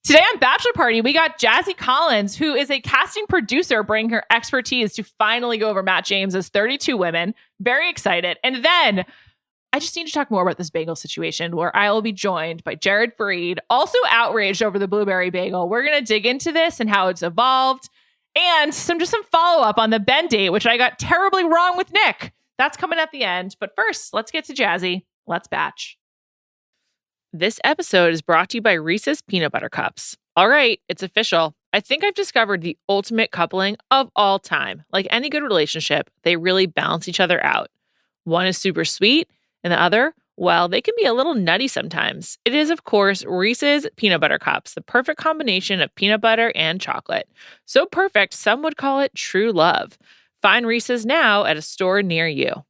Today on Bachelor Party, we got Jazzy Collins, who is a casting producer, bringing her expertise to finally go over Matt James's 32 women. Very excited. And then I just need to talk more about this bagel situation, where I will be joined by Jared Freid, also outraged over the Blueberry Bagel. We're going to dig into this and how it's evolved, and some follow-up on the Ben date, which I got terribly wrong with Nick. That's coming at the end. But first, let's get to Jazzy. Let's batch. This episode is brought to you by Reese's Peanut Butter Cups. All right, it's official. I think I've discovered the ultimate coupling of all time. Like any good relationship, they really balance each other out. One is super sweet, and the other, well, they can be a little nutty sometimes. It is, of course, Reese's Peanut Butter Cups, the perfect combination of peanut butter and chocolate. So perfect, some would call it true love. Find Reese's now at a store near you.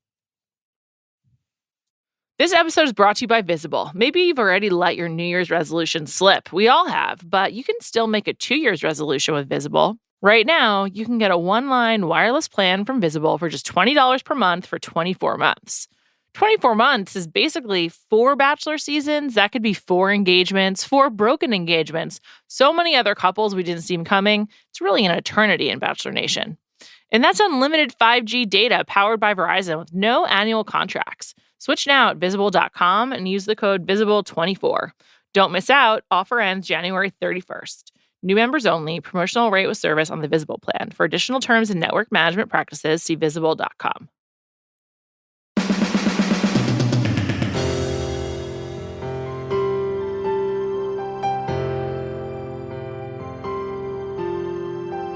This episode is brought to you by Visible. Maybe you've already let your New Year's resolution slip. We all have, but you can still make a 2 year's resolution with Visible. Right now, you can get a one-line wireless plan from Visible for just $20 per month for 24 months. 24 months is basically 4 Bachelor seasons. That could be 4 engagements, 4 broken engagements, so many other couples we didn't see coming. It's really an eternity in Bachelor Nation. And that's unlimited 5G data powered by Verizon with no annual contracts. Switch now at Visible.com and use the code VISIBLE24. Don't miss out. Offer ends January 31st. New members only. Promotional rate with service on the Visible plan. For additional terms and network management practices, see Visible.com.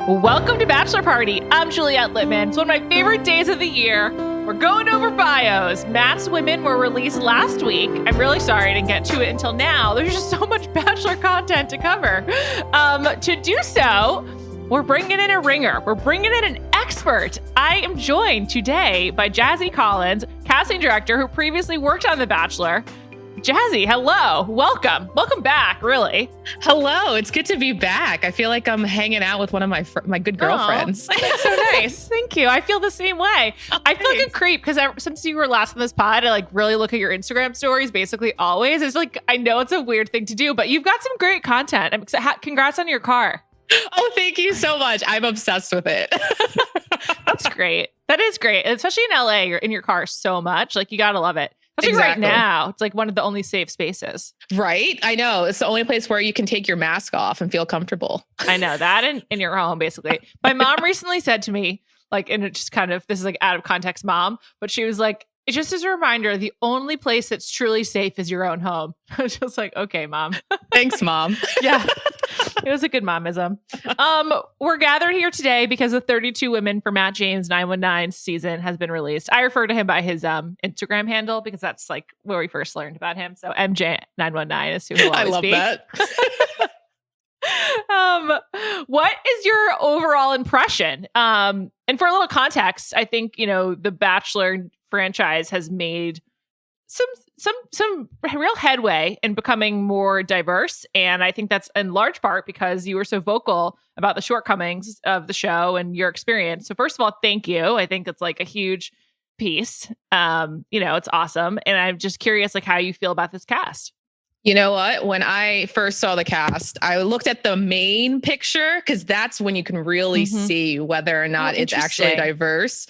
Welcome to Bachelor Party. I'm Juliet Litman. It's one of my favorite days of the year. We're going over bios. Matt's women were released last week. I'm really sorry I didn't get to it until now. There's just so much Bachelor content to cover. To do so, we're bringing in a ringer. We're bringing in an expert. I am joined today by Jazzy Collins, casting director who previously worked on The Bachelor. Jazzy, hello. Welcome. Welcome back, really. Hello. It's good to be back. I feel like I'm hanging out with one of my good girlfriends. That's so nice. Thank you. I feel the same way. I feel like a creep because since you were last on this pod, I really look at your Instagram stories basically always. It's I know it's a weird thing to do, but you've got some great content. Congrats on your car. Oh, thank you so much. I'm obsessed with it. That's great. That is great. Especially in LA, you're in your car so much. You got to love it. Especially exactly. Right now, it's one of the only safe spaces. Right? I know. It's the only place where you can take your mask off and feel comfortable. I know that in your home, basically. My mom recently said to me, and it just kind of, this is out of context mom, but she was like, it's just as a reminder, the only place that's truly safe is your own home. I was just like, okay, mom. Thanks, mom. Yeah. It was a good momism. We're gathered here today because the 32 Women for Matt James 919 season has been released. I refer to him by his Instagram handle because that's where we first learned about him. So MJ919 is who he'll always be. I love that. What is your overall impression? And for a little context, I think, the Bachelor franchise has made some real headway in becoming more diverse. And I think that's in large part because you were so vocal about the shortcomings of the show and your experience. So first of all, thank you. I think it's a huge piece. It's awesome. And I'm just curious, how you feel about this cast. You know what? When I first saw the cast, I looked at the main picture because that's when you can really see whether or not it's actually diverse.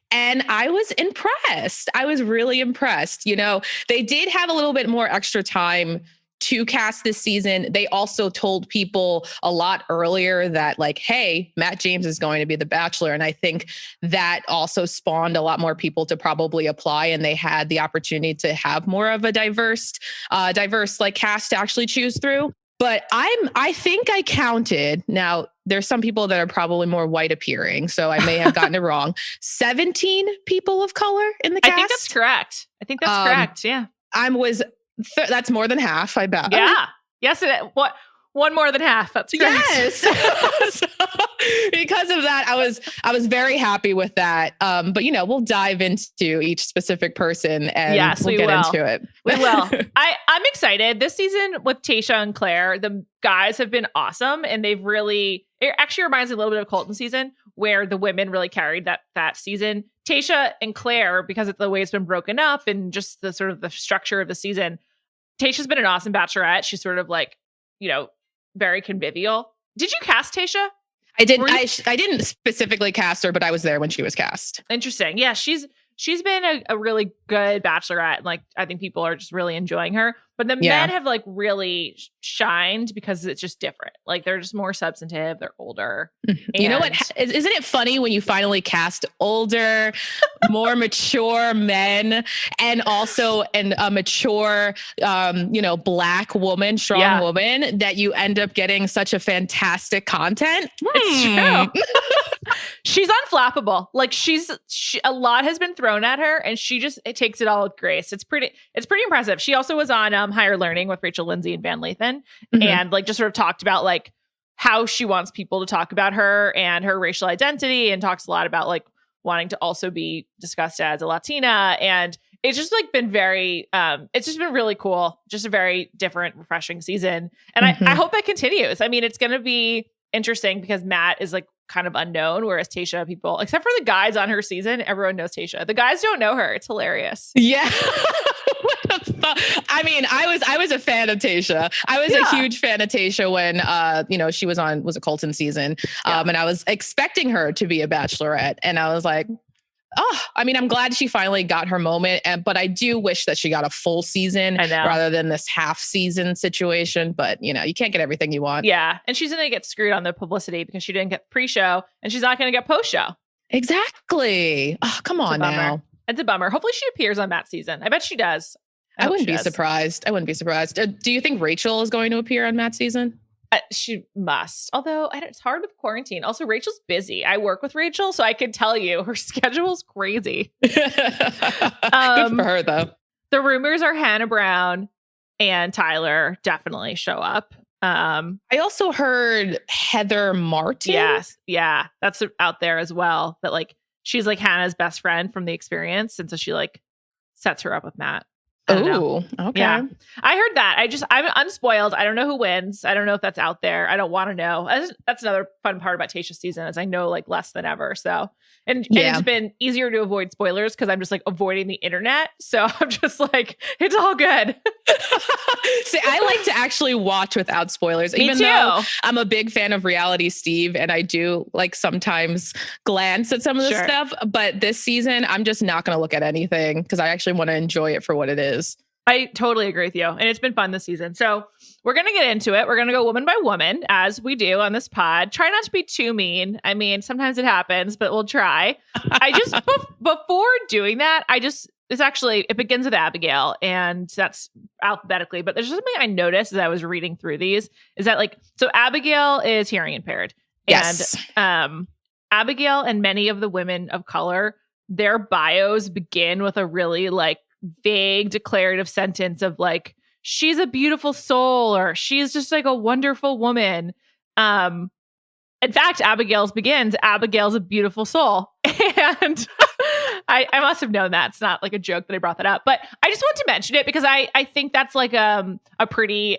And I was impressed. I was really impressed. They did have a little bit more extra time to cast this season. They also told people a lot earlier that hey, Matt James is going to be the Bachelor. And I think that also spawned a lot more people to probably apply. And they had the opportunity to have more of a diverse cast to actually choose through. But I think I counted. Now, there's some people that are probably more white appearing, so I may have gotten it wrong. 17 people of color in the cast. I think that's correct. Yeah. That's more than half, I bet. Yeah. Yes. One more than half. That's correct. Yes. So, because of that, I was very happy with that. But we'll dive into each specific person and we'll get into it. We will. I'm excited. This season with Tayshia and Claire, the guys have been awesome, and it actually reminds me a little bit of Colton season, where the women really carried that season. Tayshia and Claire, because of the way it's been broken up and just the sort of the structure of the season, Tayshia's been an awesome bachelorette. She's sort of very convivial. Did you cast Tayshia? I did. I didn't specifically cast her, but I was there when she was cast. Interesting. Yeah, she's been a really good Bachelorette. Like, I think people are just really enjoying her. But the men have like really shined because it's just different. Like, they're just more substantive. They're older. You know what? Isn't it funny when you finally cast older, more mature men, and also a mature, Black woman, strong woman, that you end up getting such a fantastic content? It's true. She's unflappable. Like, a lot has been thrown at her, and it takes it all with grace. It's pretty impressive. She also was on Higher Learning with Rachel Lindsay and Van Lathan, and like just sort of talked about like how she wants people to talk about her and her racial identity, and talks a lot about like wanting to also be discussed as a Latina. And it's just like been it's just been really cool. Just a very different, refreshing season. And I hope that continues. I mean, it's going to be interesting because Matt is like kind of unknown, whereas Tayshia, people, except for the guys on her season, everyone knows Tayshia. The guys don't know her. It's hilarious. Yeah. I mean, I was a fan of Tayshia. I was a huge fan of Tayshia when she was a Colton season. And I was expecting her to be a Bachelorette. And I was like, I'm glad she finally got her moment. But I do wish that she got a full season rather than this half season situation. But, you can't get everything you want. Yeah. And she's going to get screwed on the publicity because she didn't get pre-show, and she's not going to get post-show. Exactly. Oh, come on now. It's a bummer. Hopefully she appears on Matt's season. I bet she does. I wouldn't be surprised. Do you think Rachel is going to appear on Matt's season? She must. Although it's hard with quarantine. Also, Rachel's busy. I work with Rachel, so I could tell you her schedule's crazy. Good for her, though. The rumors are Hannah Brown and Tyler definitely show up. I also heard Heather Martin. Yes. Yeah. That's out there as well. That like she's like Hannah's best friend from The Experience. And so she like sets her up with Matt. Oh, okay. Yeah. I heard that. I'm unspoiled. I don't know who wins. I don't know if that's out there. I don't want to know. That's another fun part about Tayshia's season is I know like less than ever. So, and it's been easier to avoid spoilers because I'm just like avoiding the internet. So I'm just like, it's all good. See, I like to actually watch without spoilers, Me even too. though I'm a big fan of Reality Steve and I do like sometimes glance at some of the stuff. But this season, I'm just not going to look at anything because I actually want to enjoy it for what it is. I totally agree with you. And it's been fun this season. So we're going to get into it. We're going to go woman by woman, as we do on this pod. Try not to be too mean. I mean, sometimes it happens, but we'll try. Before doing that, it begins with Abigail, and that's alphabetically. But there's something I noticed as I was reading through these is that so Abigail is hearing impaired. Yes. And Abigail and many of the women of color, their bios begin with a really like vague declarative sentence of like, she's a beautiful soul, or she's just like a wonderful woman. In fact, Abigail's a beautiful soul. And I must have known that. It's not like a joke that I brought that up, but I just want to mention it because I think that's like a pretty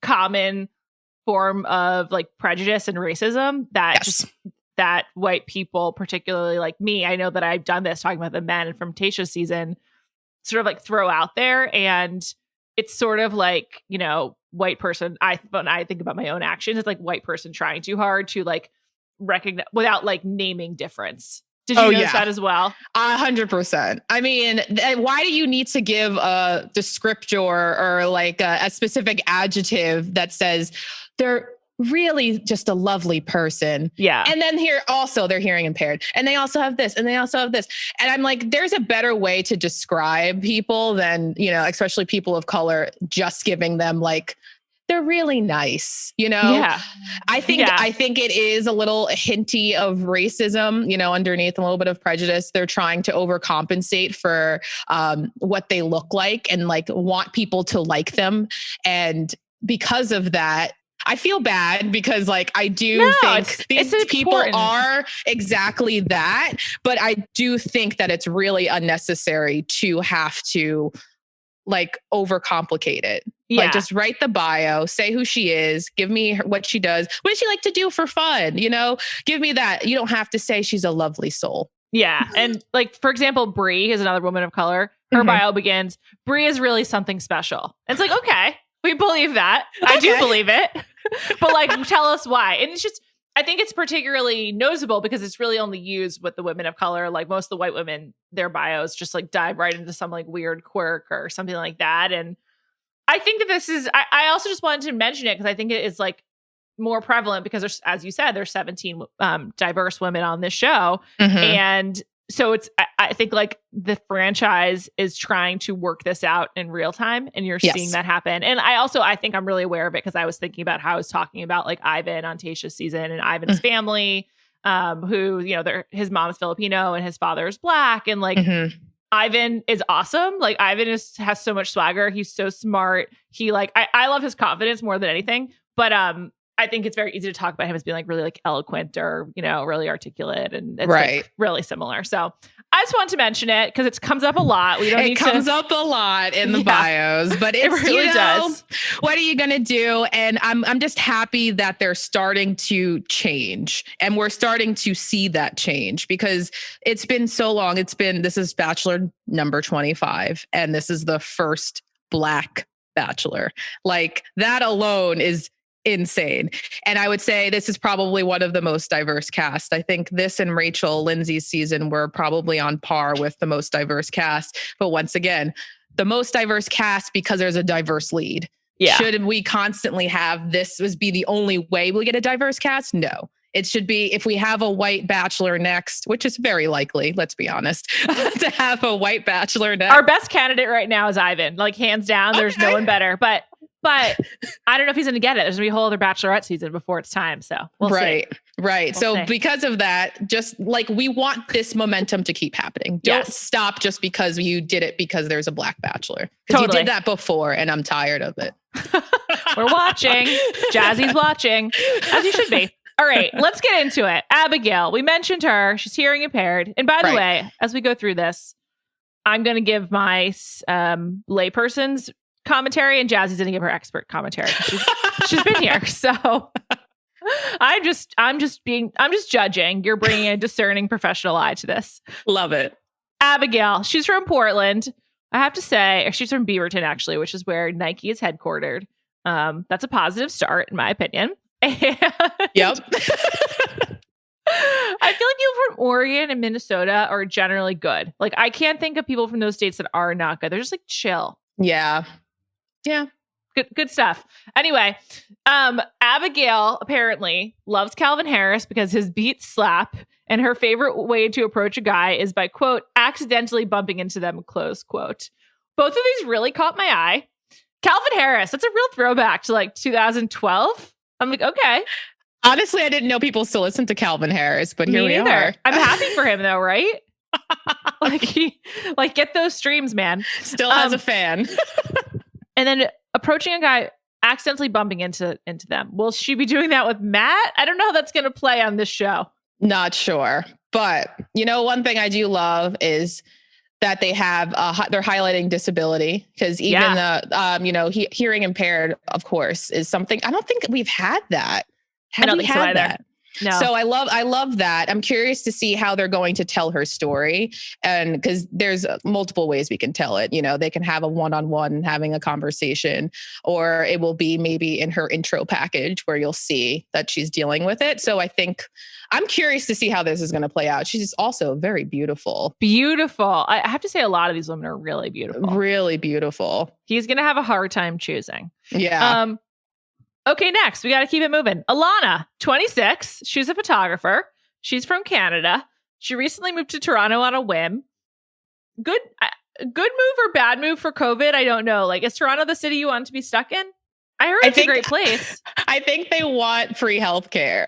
common form of like prejudice and racism that white people, particularly like me, I know that I've done this talking about the men from Tayshia's season, sort of like throw out there. And it's sort of like, white person. When I think about my own actions, it's like white person trying too hard to like recognize without like naming difference. Did you notice that as well? 100%. I mean, why do you need to give a descriptor or like a specific adjective that says they're really just a lovely person? Yeah. And then here also they're hearing impaired and they also have this and they also have this. And I'm like, there's a better way to describe people than, especially people of color, just giving them like, they're really nice, Yeah. I think it is a little hinty of racism, underneath a little bit of prejudice. They're trying to overcompensate for what they look like and like want people to like them. And because of that, I feel bad because like I do think these people are exactly that, but I do think that it's really unnecessary to have to like overcomplicate it. Yeah. Like just write the bio, say who she is, give me what she does. What does she like to do for fun? Give me that. You don't have to say she's a lovely soul. Yeah. And like, for example, Bree is another woman of color. Her bio begins, Bree is really something special. And it's like, okay, we believe that. I do believe it. But like, tell us why. And it's just, I think it's particularly noticeable because it's really only used with the women of color. Like most of the white women, their bios just like dive right into some like weird quirk or something like that. And I think that this is, I also just wanted to mention it because I think it is like more prevalent because there's, as you said, there's 17 diverse women on this show. And so it's, I think like the franchise is trying to work this out in real time and you're seeing that happen. And I think I'm really aware of it because I was thinking about how I was talking about like Ivan on Tayshia's season and Ivan's family, who, you know, his mom's Filipino and his father is Black. And like, Ivan is awesome. Like Ivan has so much swagger. He's so smart. He like, I love his confidence more than anything, but, I think it's very easy to talk about him as being like really like eloquent or, you know, really articulate and it's like really similar. So I just wanted to mention it because it comes up a lot. It comes up a lot in the bios, but it really does. What are you going to do? And I'm just happy that they're starting to change and we're starting to see that change because it's been so long. This is Bachelor number 25 and this is the first Black Bachelor. Like that alone is insane. And I would say this is probably one of the most diverse cast. I think this and Rachel Lindsay's season were probably on par with the most diverse cast. But once again, the most diverse cast because there's a diverse lead. Yeah. Should we constantly have this be the only way we get a diverse cast? No. It should be if we have a white bachelor next, which is very likely, let's be honest, to have a white bachelor next. Our best candidate right now is Ivan. Like hands down, there's no one better. But I don't know if he's going to get it. There's going to be a whole other Bachelorette season before it's time. So we'll see. Right. So because of that, just like we want this momentum to keep happening. Don't stop just because you did it because there's a Black Bachelor. Because you did that before and I'm tired of it. We're watching. Jazzy's watching, as you should be. All right, let's get into it. Abigail, we mentioned her. She's hearing impaired. And by the way, as we go through this, I'm going to give my layperson's commentary and Jazzy's going to give her expert commentary. She's been here. So I'm just judging. You're bringing a discerning professional eye to this. Love it. Abigail, she's from Portland. I have to say, or she's from Beaverton, actually, which is where Nike is headquartered. That's a positive start, in my opinion. And yep. I feel like people from Oregon and Minnesota are generally good. Like, I can't think of people from those states that are not good. They're just like chill. Yeah. Good stuff. Anyway, Abigail apparently loves Calvin Harris because his beats slap, and her favorite way to approach a guy is by, quote, accidentally bumping into them, close quote. Both of these really caught my eye. Calvin Harris, that's a real throwback to like 2012. I'm like, okay. Honestly, I didn't know people still listen to Calvin Harris, but here we are. I'm happy for him though, right? Get those streams, man. Still has a fan. And then approaching a guy, accidentally bumping into them. Will she be doing that with Matt? I don't know how that's going to play on this show. Not sure. But, you know, one thing I do love is that they have, they're highlighting disability because even hearing impaired, of course, is something, I don't think we've had that. Have we had that? No. So I love that. I'm curious to see how they're going to tell her story. And because there's multiple ways we can tell it. You know, they can have a one-on-one having a conversation, or it will be maybe in her intro package where you'll see that she's dealing with it. So I think I'm curious to see how this is going to play out. She's also very beautiful. Beautiful. I have to say a lot of these women are really beautiful. Really beautiful. He's going to have a hard time choosing. Yeah. Okay, next, we got to keep it moving. Alana, 26. She's a photographer. She's from Canada. She recently moved to Toronto on a whim. Good move or bad move for COVID? I don't know. Like, is Toronto the city you want to be stuck in? I heard it's a great place. I think they want free healthcare.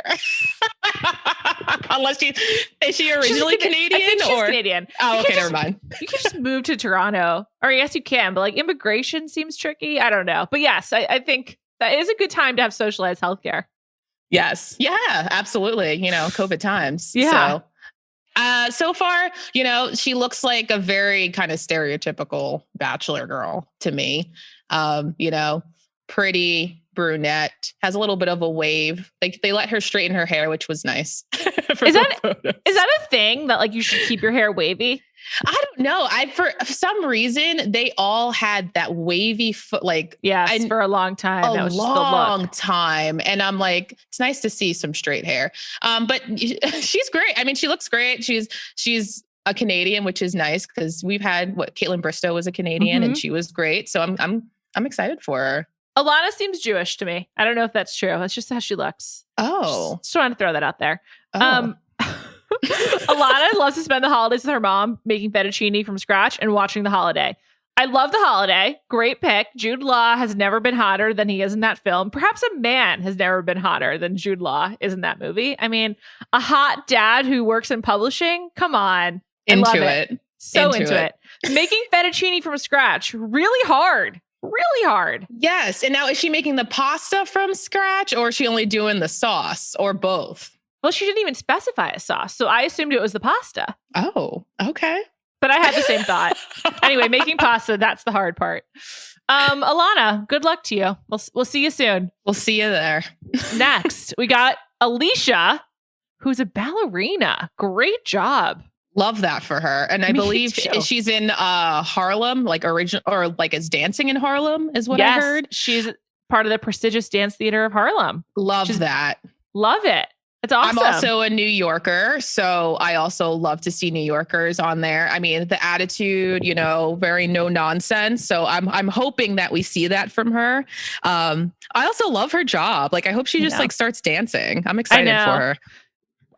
Unless is she originally Canadian? I think she's Canadian. Oh, okay, never mind. You can just move to Toronto. Or yes, you can, but like immigration seems tricky. I don't know. But yes, I think that is a good time to have socialized healthcare. Yes. Yeah, absolutely. You know, COVID times. Yeah. So far, you know, she looks like a very kind of stereotypical bachelor girl to me. You know, pretty, brunette, has a little bit of a wave. Like they let her straighten her hair, which was nice. Is that a thing that like you should keep your hair wavy? I don't know. For some reason they all had that wavy foot, like for a long time. That was long time, and I'm like, it's nice to see some straight hair. But she's great. I mean, she looks great. She's a Canadian, which is nice because we've had Caitlin Bristow was a Canadian, and she was great. So I'm excited for her. Alana seems Jewish to me. I don't know if that's true. That's just how she looks. Oh, just trying to throw that out there. Oh. Alana loves to spend the holidays with her mom, making fettuccine from scratch and watching The Holiday. I love The Holiday. Great pick. Jude Law has never been hotter than he is in that film. Perhaps a man has never been hotter than Jude Law is in that movie. I mean, a hot dad who works in publishing. Come on. Into it. So into it. Making fettuccine from scratch. Really hard. Really hard. Yes. And now is she making the pasta from scratch, or is she only doing the sauce, or both? Well, she didn't even specify a sauce, so I assumed it was the pasta. Oh, okay. But I had the same thought. Anyway, making pasta, that's the hard part. Alana, good luck to you. We'll see you soon. We'll see you there. Next, we got Alicia, who's a ballerina. Great job. Love that for her. And I believe she's in Harlem, like original, or like is dancing in Harlem is what I heard. She's part of the prestigious dance theater of Harlem. Love that. Love it. It's awesome. I'm also a New Yorker, so I also love to see New Yorkers on there. I mean, the attitude, very no nonsense. So I'm hoping that we see that from her. I also love her job. Like, I hope she just starts dancing. I'm excited for her.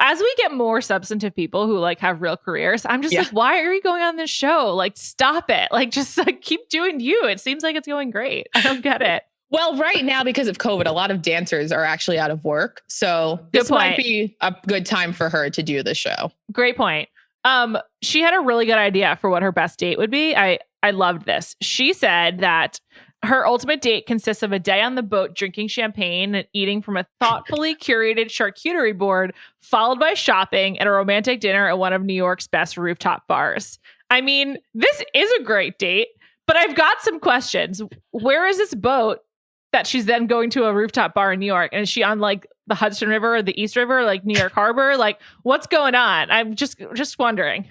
As we get more substantive people who like have real careers, I'm just like, why are you going on this show? Like, stop it. Like, just like keep doing you. It seems like it's going great. I don't get it. Well, right now, because of COVID, a lot of dancers are actually out of work. So this might be a good time for her to do the show. Great point. She had a really good idea for what her best date would be. I loved this. She said that her ultimate date consists of a day on the boat drinking champagne and eating from a thoughtfully curated charcuterie board, followed by shopping and a romantic dinner at one of New York's best rooftop bars. I mean, this is a great date, but I've got some questions. Where is this boat that she's then going to a rooftop bar in New York? And is she on like the Hudson River or the East River, like New York Harbor? Like, what's going on? I'm just wondering.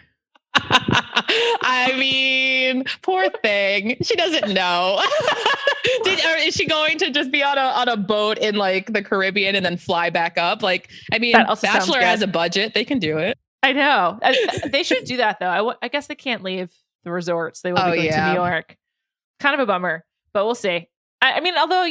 I mean, poor thing. She doesn't know. Or is she going to just be on a boat in like the Caribbean and then fly back up? Like, I mean, Bachelor has a budget. They can do it. I know. They should do that though. I guess they can't leave the resorts. They will be going to New York. Kind of a bummer, but we'll see. I mean, although,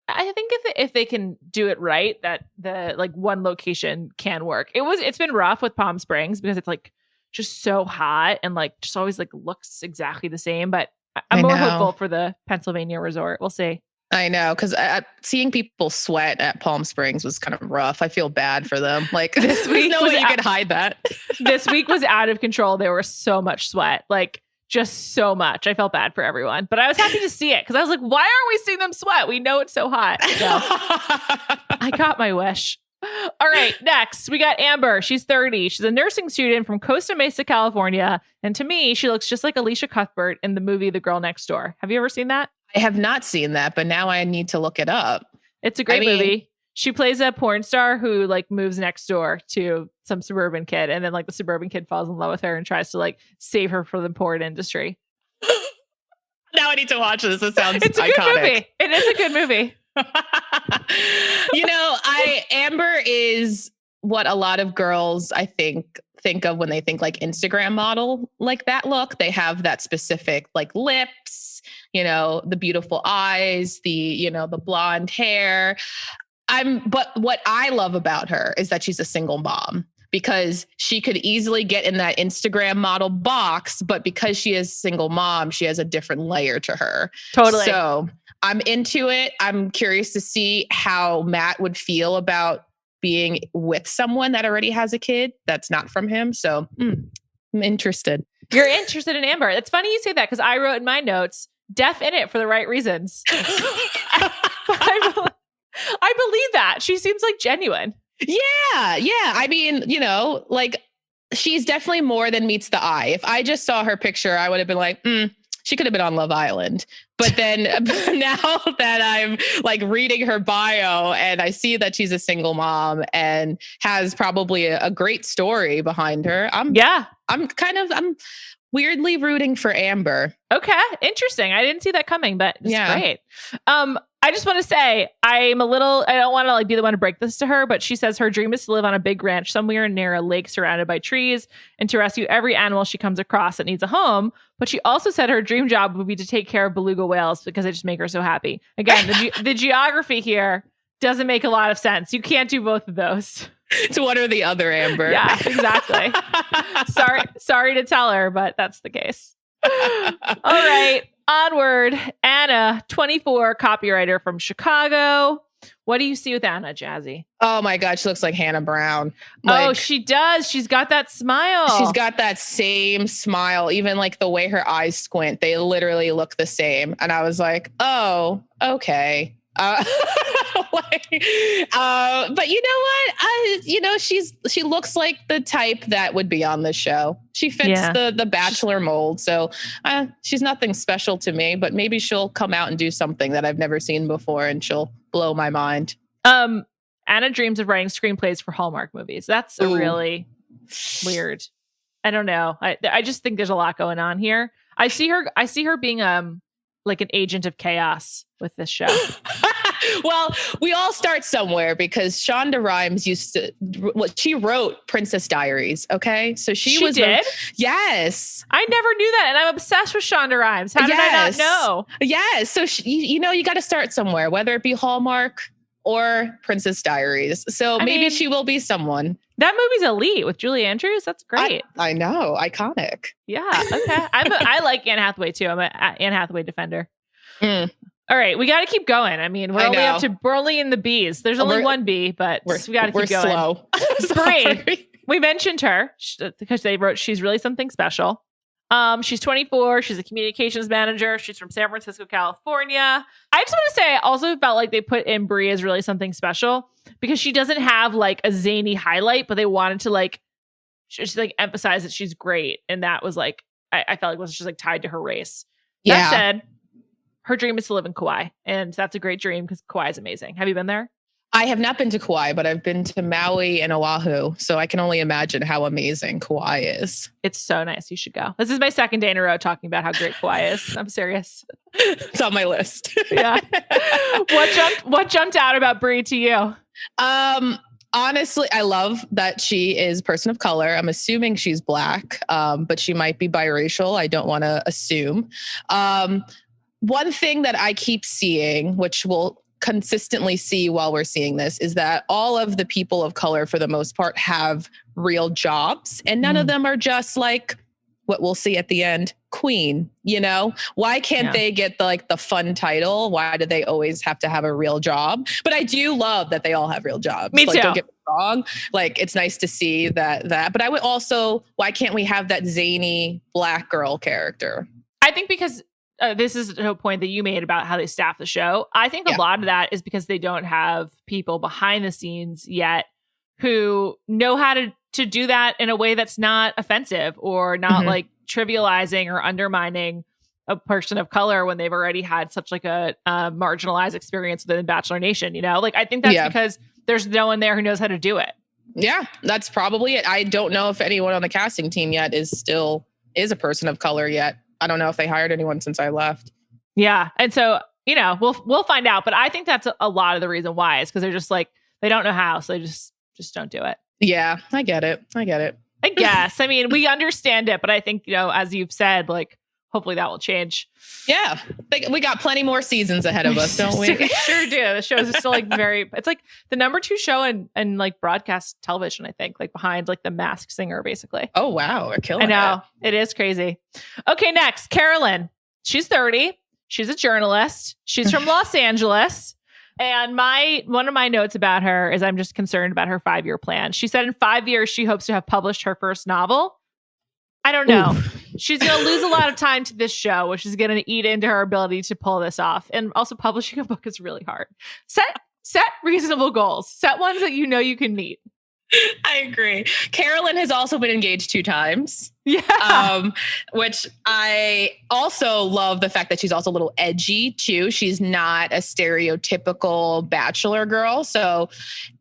I think if they can do it right, that the like one location can work. It's been rough with Palm Springs because it's like just so hot and like just always like looks exactly the same. But I'm more hopeful for the Pennsylvania resort. We'll see. I know, because seeing people sweat at Palm Springs was kind of rough. I feel bad for them. Like this week, no way you could hide that. This week was out of control. There was so much sweat. Like, just so much. I felt bad for everyone, but I was happy to see it because I was like, why aren't we seeing them sweat? We know it's so hot. So I got my wish. All right. Next, we got Amber. She's 30. She's a nursing student from Costa Mesa, California. And to me, she looks just like Alicia Cuthbert in the movie The Girl Next Door. Have you ever seen that? I have not seen that, but now I need to look it up. It's a great movie. She plays a porn star who like moves next door to some suburban kid. And then like the suburban kid falls in love with her and tries to like save her from the porn industry. Now I need to watch this. It sounds It's a iconic. Good movie. It is a good movie. Amber is what a lot of girls, I think of when they think like Instagram model, like that look. They have that specific like lips, the beautiful eyes, the blonde hair. But what I love about her is that she's a single mom, because she could easily get in that Instagram model box, but because she is a single mom, she has a different layer to her. Totally. So I'm into it. I'm curious to see how Matt would feel about being with someone that already has a kid that's not from him. So I'm interested. You're interested in Amber. It's funny you say that because I wrote in my notes, deaf in it for the right reasons. I believe that. She seems like genuine. Yeah. I mean, like she's definitely more than meets the eye. If I just saw her picture, I would have been like, she could have been on Love Island. But then now that I'm like reading her bio and I see that she's a single mom and has probably a great story behind her, I'm weirdly rooting for Amber. Okay, interesting. I didn't see that coming, but it's great. I just want to say I don't want to like be the one to break this to her, but she says her dream is to live on a big ranch somewhere near a lake surrounded by trees and to rescue every animal she comes across that needs a home. But she also said her dream job would be to take care of beluga whales because they just make her so happy. Again, the geography here doesn't make a lot of sense. You can't do both of those. It's one or the other, Amber. Yeah, exactly. Sorry to tell her, but that's the case. All right. Onward. Anna, 24, copywriter from Chicago. What do you see with Anna, Jazzy? Oh my God, she looks like Hannah Brown. She does. She's got that smile. She's got that same smile. Even like the way her eyes squint, they literally look the same. And I was like, oh, okay. But you know what? She looks like the type that would be on the show. She fits the Bachelor mold. So she's nothing special to me, but maybe she'll come out and do something that I've never seen before and she'll blow my mind. Anna dreams of writing screenplays for Hallmark movies. That's really weird. I don't know. I just think there's a lot going on here. I see her being like an agent of chaos with this show. Well, we all start somewhere because Shonda Rhimes she wrote Princess Diaries. Okay. So she did? Yes. I never knew that. And I'm obsessed with Shonda Rhimes. How did I not know? Yes. So you got to start somewhere, whether it be Hallmark or Princess Diaries. So maybe she will be someone. That movie's elite with Julie Andrews. That's great. I know. Iconic. Yeah. Okay. I like Anne Hathaway too. I'm an Anne Hathaway defender. All right. We got to keep going. I mean, we're only in the B's. There's only one B, but we got to keep going. We're slow. Brie. We mentioned her because they wrote she's really something special. She's 24. She's a communications manager. She's from San Francisco, California. I just want to say I also felt like they put in Brie as really something special because she doesn't have like a zany highlight, but they wanted to like just like emphasize that she's great. And that was like, I felt like was just like tied to her race. Yeah. That said, her dream is to live in Kauai. And that's a great dream because Kauai is amazing. Have you been there? I have not been to Kauai, but I've been to Maui and Oahu. So I can only imagine how amazing Kauai is. It's so nice. You should go. This is my second day in a row talking about how great Kauai is. I'm serious. It's on my list. Yeah. What jumped out about Brie to you? Honestly, I love that she is a person of color. I'm assuming she's Black, but she might be biracial. I don't want to assume. One thing that I keep seeing, which we'll consistently see while we're seeing this, is that all of the people of color, for the most part, have real jobs, and none of them are just like what we'll see at the end, queen. You know, why can't they get the fun title? Why do they always have to have a real job? But I do love that they all have real jobs. Me too. Don't get me wrong. Like, it's nice to see that. But I would also, why can't we have that zany Black girl character? I think because this is a point that you made about how they staff the show. I think a lot of that is because they don't have people behind the scenes yet who know how to do that in a way that's not offensive or not like trivializing or undermining a person of color when they've already had such like a marginalized experience within Bachelor Nation. You know, like I think that's because there's no one there who knows how to do it. Yeah, that's probably it. I don't know if anyone on the casting team yet is a person of color yet. I don't know if they hired anyone since I left. Yeah. And so, you know, we'll find out. But I think that's a lot of the reason why is because they're just like, they don't know how. So they just don't do it. Yeah, I get it. I guess. I mean, we understand it. But I think, you know, as you've said, like, hopefully that will change. Yeah. We got plenty more seasons ahead of us, don't we? Sure do. The show is still like it's like the number 2 show in like broadcast television, I think, like behind like The Masked Singer, basically. Oh, wow. We're killing it. I know. It is crazy. Okay, next, Carolyn. She's 30. She's a journalist. She's from Los Angeles. And one of my notes about her is I'm just concerned about her 5-year plan. She said in 5 years, she hopes to have published her first novel. I don't know. She's going to lose a lot of time to this show, which is going to eat into her ability to pull this off. And also publishing a book is really hard. Set reasonable goals. Set ones that you know you can meet. I agree. Carolyn has also been engaged 2 times. Yeah. Which I also love the fact that she's also a little edgy too. She's not a stereotypical bachelor girl. So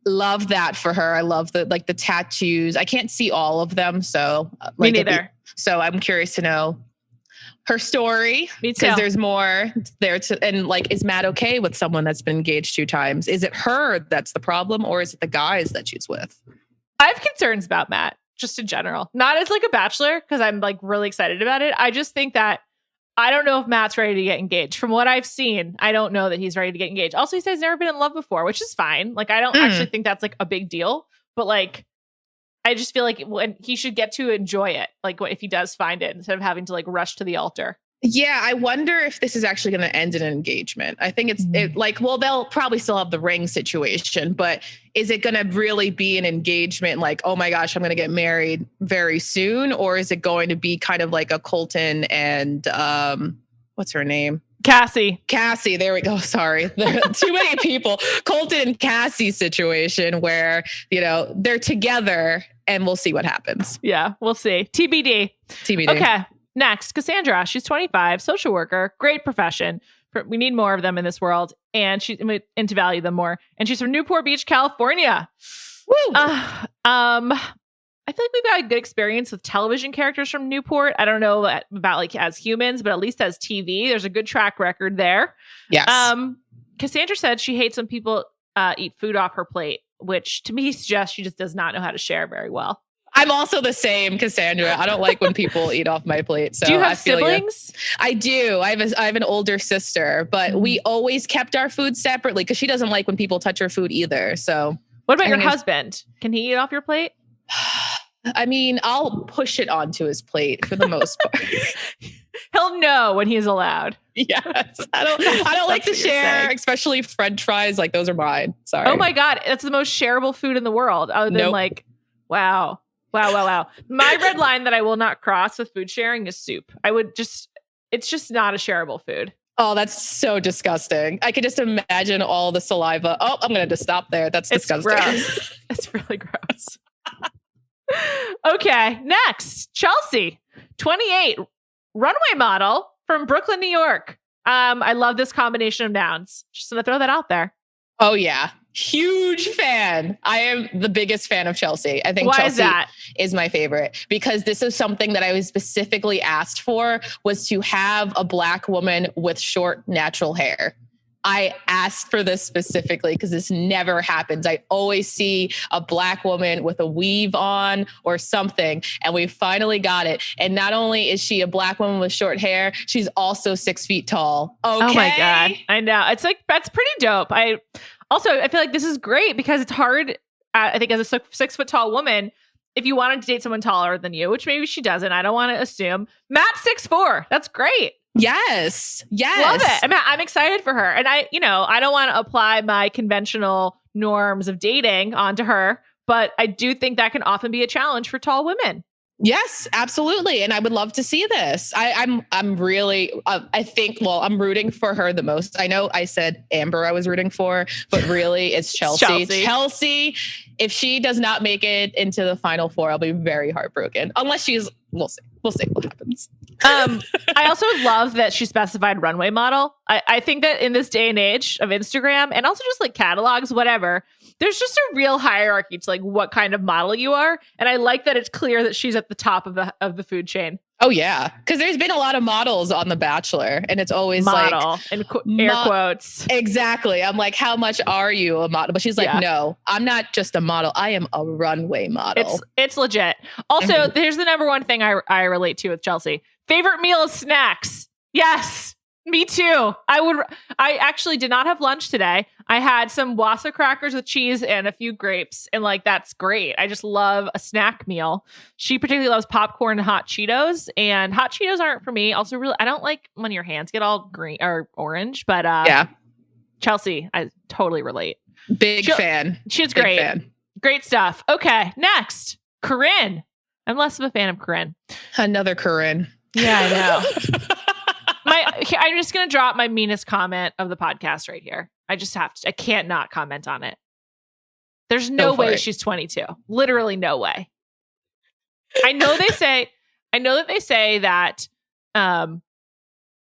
love that for her. I love the tattoos. I can't see all of them. So me neither. So I'm curious to know her story. Me too. Because there's more there and is Matt okay with someone that's been engaged 2 times? Is it her that's the problem, or is it the guys that she's with? I have concerns about Matt, just in general. Not as a bachelor, because I'm really excited about it. I just think that I don't know if Matt's ready to get engaged. From what I've seen, I don't know that he's ready to get engaged. Also, he says he's never been in love before, which is fine. I don't actually think that's a big deal. But I just feel when he should get to enjoy it. If he does find it, instead of having to rush to the altar. Yeah, I wonder if this is actually going to end in an engagement. I think they'll probably still have the ring situation, but is it going to really be an engagement? Oh my gosh, I'm going to get married very soon. Or is it going to be kind of like a Colton and what's her name? Cassie, there we go. Sorry. There are too many people. Colton and Cassie situation where, they're together and we'll see what happens. Yeah, we'll see. TBD. Okay. Next, Cassandra. She's 25, social worker, great profession. We need more of them in this world, and to value them more. And she's from Newport Beach, California. Woo! I feel we've got a good experience with television characters from Newport. I don't know about as humans, but at least as TV, there's a good track record there. Yes. Cassandra said she hates when people eat food off her plate, which to me suggests she just does not know how to share very well. I'm also the same, Cassandra. I don't like when people eat off my plate. So do you have siblings? I do. I have an older sister, but we always kept our food separately because she doesn't like when people touch her food either. So what about your husband? Can he eat off your plate? I mean, I'll push it onto his plate for the most part. He'll know when he's allowed. Yes. I don't like to share, especially French fries. Those are mine. Sorry. Oh my God. That's the most shareable food in the world. Other than wow. My red line that I will not cross with food sharing is soup. It's just not a shareable food. Oh, that's so disgusting. I could just imagine all the saliva. Oh, I'm going to just stop there. That's disgusting. Gross. It's really gross. Okay, next, Chelsea, 28, runway model from Brooklyn, New York. I love this combination of nouns. Just going to throw that out there. Oh, yeah. Huge fan. I am the biggest fan of Chelsea. I think Chelsea is my favorite because this is something that I was specifically asked for, was to have a Black woman with short, natural hair. I asked for this specifically because this never happens. I always see a Black woman with a weave on or something, and we finally got it. And not only is she a Black woman with short hair, she's also 6 feet tall. Okay? Oh my God. I know. It's that's pretty dope. I feel this is great because it's hard, I think, as a 6 foot tall woman, if you wanted to date someone taller than you, which maybe she doesn't. I don't want to assume. Matt's 6'4". That's great. Yes. Love it. I'm excited for her. And I don't want to apply my conventional norms of dating onto her, but I do think that can often be a challenge for tall women. Yes, absolutely. And I would love to see this. I'm really, I'm rooting for her the most. I know I said Amber I was rooting for, but really it's Chelsea. Chelsea, if she does not make it into the final 4, I'll be very heartbroken. Unless we'll see. We'll see what happens. I also love that she specified runway model. I think that in this day and age of Instagram and also just catalogs, whatever, there's just a real hierarchy to what kind of model you are. And I like that it's clear that she's at the top of the food chain. Oh, yeah. Because there's been a lot of models on The Bachelor, and it's always model in air quotes. Exactly. I'm like, how much are you a model? But she's like, no, I'm not just a model. I am a runway model. It's legit. Also, here's the number one thing I relate to with Chelsea. Favorite meal is snacks. Yes. Me too. I actually did not have lunch today. I had some Wassa crackers with cheese and a few grapes. And that's great. I just love a snack meal. She particularly loves popcorn and hot Cheetos. And hot Cheetos aren't for me. Also, really, I don't like when your hands get all green or orange. But Chelsea, I totally relate. Big fan. She's great. Fan. Great stuff. Okay, next, Corinne. I'm less of a fan of Corinne. Another Corinne. Yeah, I know. I'm just going to drop my meanest comment of the podcast right here. I just have to. I can't not comment on it. There's no way she's 22. Literally no way. I know that they say that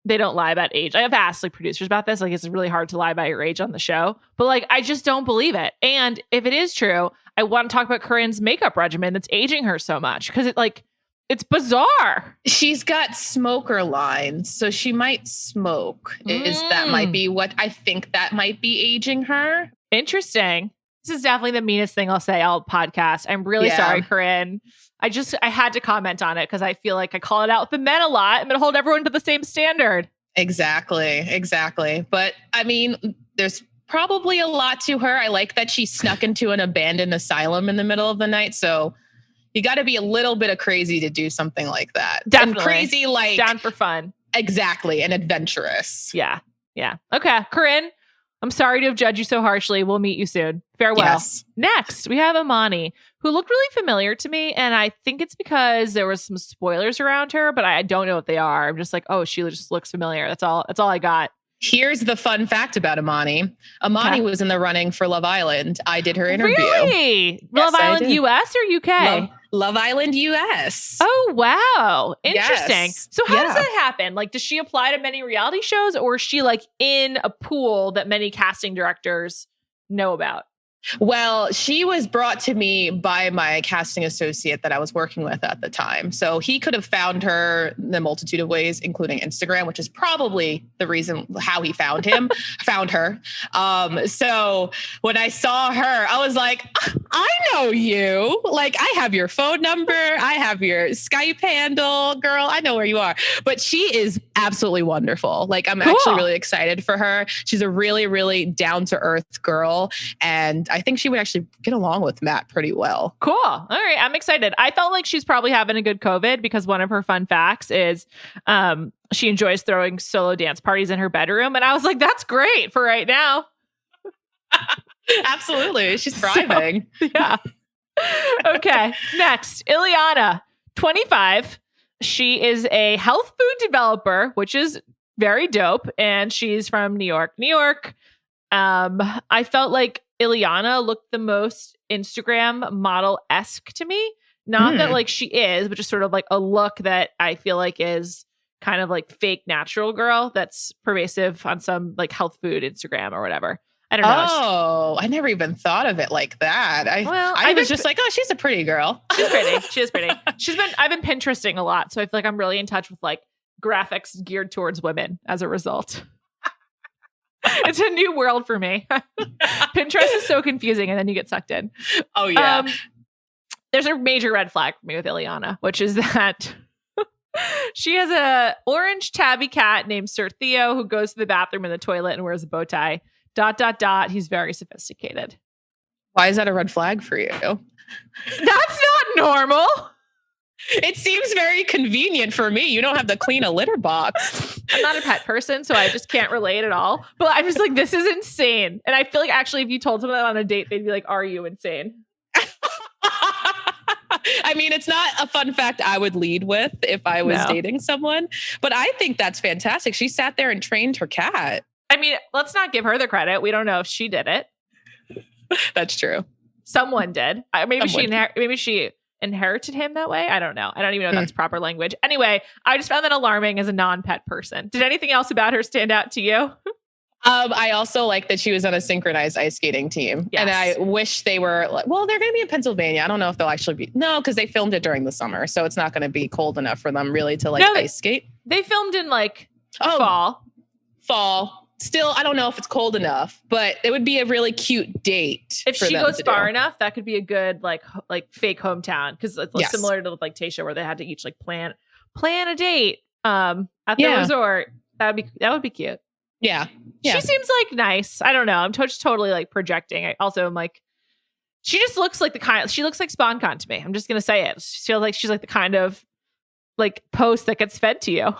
they don't lie about age. I have asked like producers about this. Like, it's really hard to lie about your age on the show, but like, I just don't believe it. And if it is true, I want to talk about Corinne's makeup regimen that's aging her so much because it's bizarre. She's got smoker lines, so she might smoke. That might be what I think that might be aging her. Interesting. This is definitely the meanest thing I'll say all podcast. I'm really sorry, Corinne. I had to comment on it because I feel like I call it out with the men a lot. I'm going to hold everyone to the same standard. Exactly. But I mean, there's probably a lot to her. I like that she snuck into an abandoned asylum in the middle of the night. So you got to be a little bit of crazy to do something like that. Definitely. And crazy, like down for fun. Exactly. And adventurous. Yeah. Okay. Corinne, I'm sorry to have judged you so harshly. We'll meet you soon. Farewell. Yes. Next, we have Imani, who looked really familiar to me. And I think it's because there was some spoilers around her, but I don't know what they are. I'm just like, oh, she just looks familiar. That's all I got. Here's the fun fact about Imani. Imani was in the running for Love Island. I did her interview. Really? Love Island US or UK? Love Island US. Oh, wow. Interesting. Yes. So how does that happen? Like, does she apply to many reality shows or is she like in a pool that many casting directors know about? Well, she was brought to me by my casting associate that I was working with at the time. So he could have found her in a multitude of ways, including Instagram, which is probably the reason how he found her. So when I saw her, I was like, I know you. Like, I have your phone number. I have your Skype handle, girl. I know where you are. But she is absolutely wonderful. Like, I'm actually really excited for her. She's a really, really down-to-earth girl. And I think she would actually get along with Matt pretty well. Cool. All right. I'm excited. I felt like she's probably having a good COVID because one of her fun facts is she enjoys throwing solo dance parties in her bedroom. And I was like, that's great for right now. Absolutely. She's thriving. So, yeah. Okay. Next, Ileana, 25. She is a health food developer, which is very dope. And she's from New York. I felt like Ileana looked the most Instagram model-esque to me. Not that like she is, but just sort of like a look that I feel like is kind of like fake natural girl that's pervasive on some like health food Instagram or whatever. I don't know. Oh, I never even thought of it like that. I was just like, oh, she's a pretty girl. She's pretty. She is pretty. I've been Pinteresting a lot. So I feel like I'm really in touch with like graphics geared towards women as a result. It's a new world for me. Pinterest is so confusing and then you get sucked in. Oh, yeah. There's a major red flag for me with Ileana, which is that she has a orange tabby cat named Sir Theo who goes to the bathroom in the toilet and wears a bow tie. ... He's very sophisticated. Why is that a red flag for you? That's not normal. It seems very convenient for me. You don't have to clean a litter box. I'm not a pet person, so I just can't relate at all. But I'm just like, this is insane. And I feel like actually if you told someone that on a date, they'd be like, are you insane? I mean, it's not a fun fact I would lead with if I was dating someone. But I think that's fantastic. She sat there and trained her cat. I mean, let's not give her the credit. We don't know if she did it. That's true. Someone did. Maybe she inherited him that way. I don't know. I don't even know if that's proper language. Anyway, I just found that alarming as a non-pet person. Did anything else about her stand out to you? I also like that she was on a synchronized ice skating team. Yes. And I wish they were they're going to be in Pennsylvania. I don't know if they'll actually be. No, because they filmed it during the summer. So it's not going to be cold enough for them really to ice skate. They filmed in fall. Still, I don't know if it's cold enough, but it would be a really cute date. If she goes far enough, that could be a good like fake hometown because it's similar to like Tayshia, where they had to each like plan a date at the resort. That would be cute. Yeah. She seems like nice. I don't know. I'm totally like projecting. I also am like, she just looks like she looks like SpawnCon to me. I'm just gonna say it. She feels like she's like the kind of like post that gets fed to you.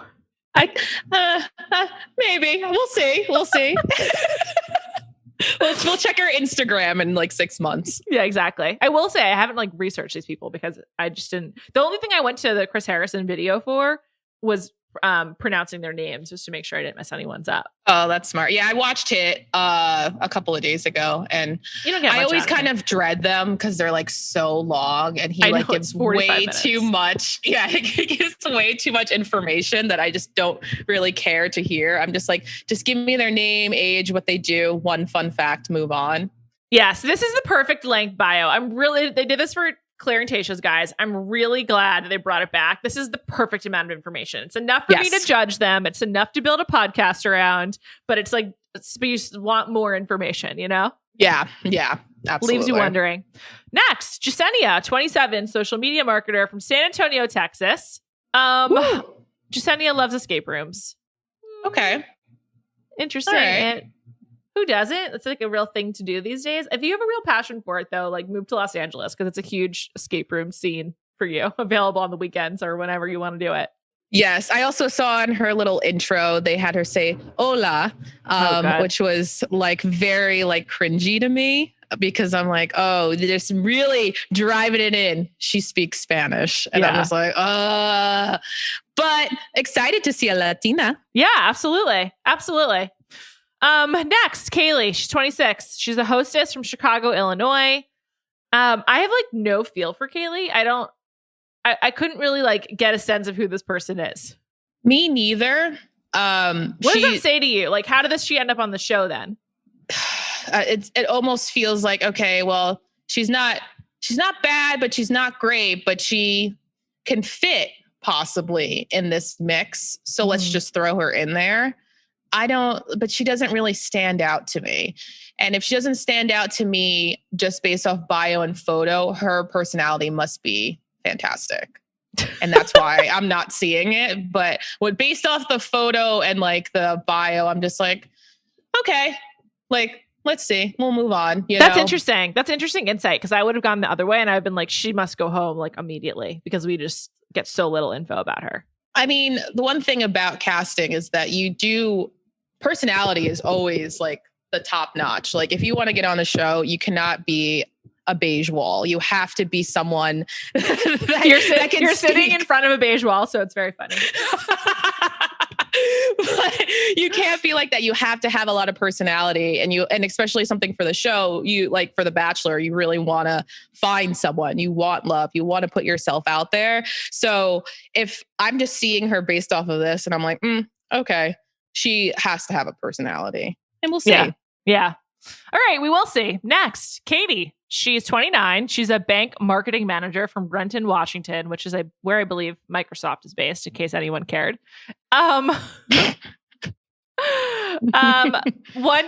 Maybe we'll see. We'll check her Instagram in like 6 months. Yeah, exactly. I will say I haven't like researched these people because I just didn't. The only thing I went to the Chris Harrison video for was pronouncing their names just to make sure I didn't mess anyone's up. Oh, that's smart. Yeah, I watched it a couple of days ago, and you don't get I always kind of dread them because they're like so long, and he like gives way too much. Yeah, he gives way too much information that I just don't really care to hear. I'm just like, just give me their name, age, what they do, one fun fact, move on. Yeah, so this is the perfect length bio. They did this for Claire and Tayshia's, guys. I'm really glad they brought it back. This is the perfect amount of information. It's enough for me to judge them. It's enough to build a podcast around, but it's like, you want more information, you know? Yeah, absolutely. Leaves you wondering. Next, Jasenia, 27, social media marketer from San Antonio, Texas. Jasenia loves escape rooms. Okay. Interesting. Right. Who doesn't? It's like a real thing to do these days. If you have a real passion for it, though, like move to Los Angeles because it's a huge escape room scene for you, available on the weekends or whenever you want to do it. Yes. I also saw in her little intro, they had her say hola, which was like very like cringy to me because I'm like, oh, they're just really driving it in. She speaks Spanish. And I was like, but excited to see a Latina. Yeah, absolutely. Absolutely. Next, Kaylee, she's 26. She's a hostess from Chicago, Illinois. I have like no feel for Kaylee. I couldn't really like get a sense of who this person is. Me neither. What does that say to you? Like, how did she end up on the show then? It almost feels like, okay, well, she's not bad, but she's not great, but she can fit possibly in this mix. So let's just throw her in there. But she doesn't really stand out to me. And if she doesn't stand out to me just based off bio and photo, her personality must be fantastic. And that's why I'm not seeing it. But based off the photo and like the bio, I'm just like, okay, like, let's see, we'll move on. That's interesting. That's interesting insight. Cause I would have gone the other way and I've been like, she must go home like immediately because we just get so little info about her. I mean, the one thing about casting is that personality is always like the top notch. Like if you want to get on the show, you cannot be a beige wall. You have to be someone you're sitting in front of a beige wall. So it's very funny. But you can't be like that. You have to have a lot of personality and especially something for the show, you like for The Bachelor, you really want to find someone, you want love, you want to put yourself out there. So if I'm just seeing her based off of this and I'm like, okay, she has to have a personality and we'll see. Yeah. All right. We will see. Next, Katie. She's 29. She's a bank marketing manager from Renton, Washington, which is where I believe Microsoft is based, in case anyone cared. One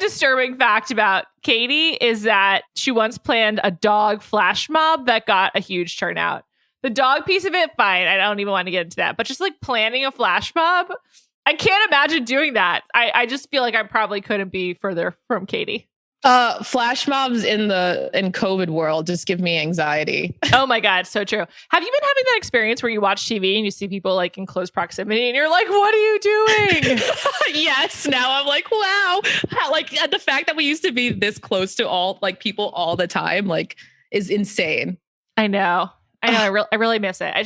disturbing fact about Katie is that she once planned a dog flash mob that got a huge turnout. The dog piece of it, fine. I don't even want to get into that. But just like planning a flash mob, I can't imagine doing that. I just feel like I probably couldn't be further from Katie. Flash mobs in COVID world just give me anxiety. Oh my God, so true. Have you been having that experience where you watch TV and you see people like in close proximity and you're like, what are you doing? Yes. Now I'm like, wow. Like the fact that we used to be this close to all like people all the time, like is insane. I know. I really miss it. I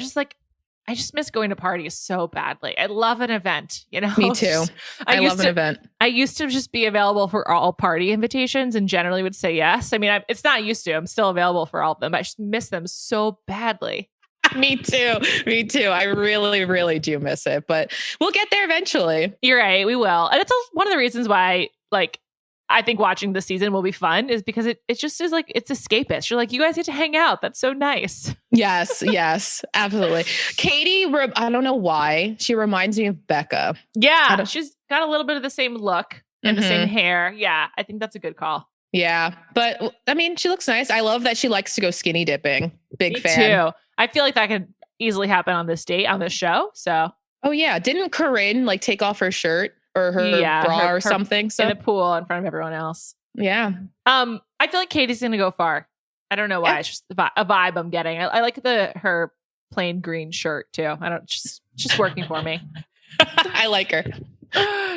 just miss going to parties so badly. I love an event, you know? Me too. I love an event. I used to just be available for all party invitations and generally would say yes. I mean, it's not used to. I'm still available for all of them. I just miss them so badly. Me too. I really, really do miss it, but we'll get there eventually. You're right. We will. And it's also one of the reasons why, like, I think watching the season will be fun is because it just is like, it's escapist. You're like, you guys get to hang out. That's so nice. Yes, absolutely. Katie, I don't know why. She reminds me of Becca. Yeah. She's got a little bit of the same look and the same hair. Yeah. I think that's a good call. Yeah. But I mean, she looks nice. I love that she likes to go skinny dipping. Big fan. Too. I feel like that could easily happen on this show. So. Oh yeah. Didn't Corinne like take off her shirt? Or her bra or something. So in the pool in front of everyone else. Yeah. I feel like Katie's gonna go far. I don't know why. It's just a vibe I'm getting. I like her plain green shirt too. Just working for me. I like her.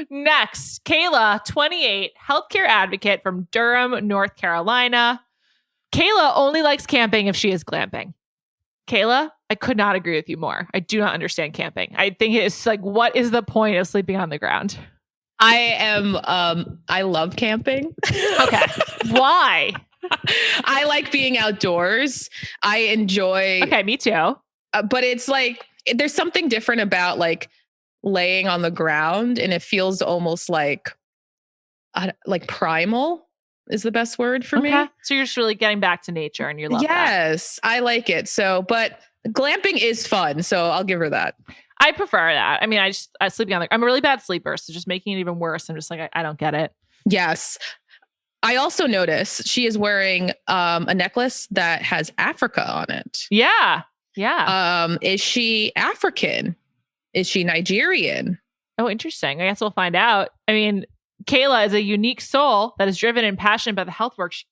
Next, Kayla, 28, healthcare advocate from Durham, North Carolina. Kayla only likes camping if she is glamping. Kayla, I could not agree with you more. I do not understand camping. I think it's like, what is the point of sleeping on the ground? I love camping. Okay. Why? I like being outdoors. I enjoy. Okay, me too. But it's like, there's something different about like laying on the ground, and it feels almost like primal is the best word for me. So you're just really getting back to nature and you love that. Yes, I like it. So, but glamping is fun. So I'll give her that. I prefer that. I mean, I sleeping on the. I'm a really bad sleeper, so just making it even worse. I'm just like, I don't get it. Yes. I also noticed she is wearing a necklace that has Africa on it. Yeah. Yeah. Is she African? Is she Nigerian? Oh, interesting. I guess we'll find out. I mean, Kayla is a unique soul that is driven and passionate about the health work she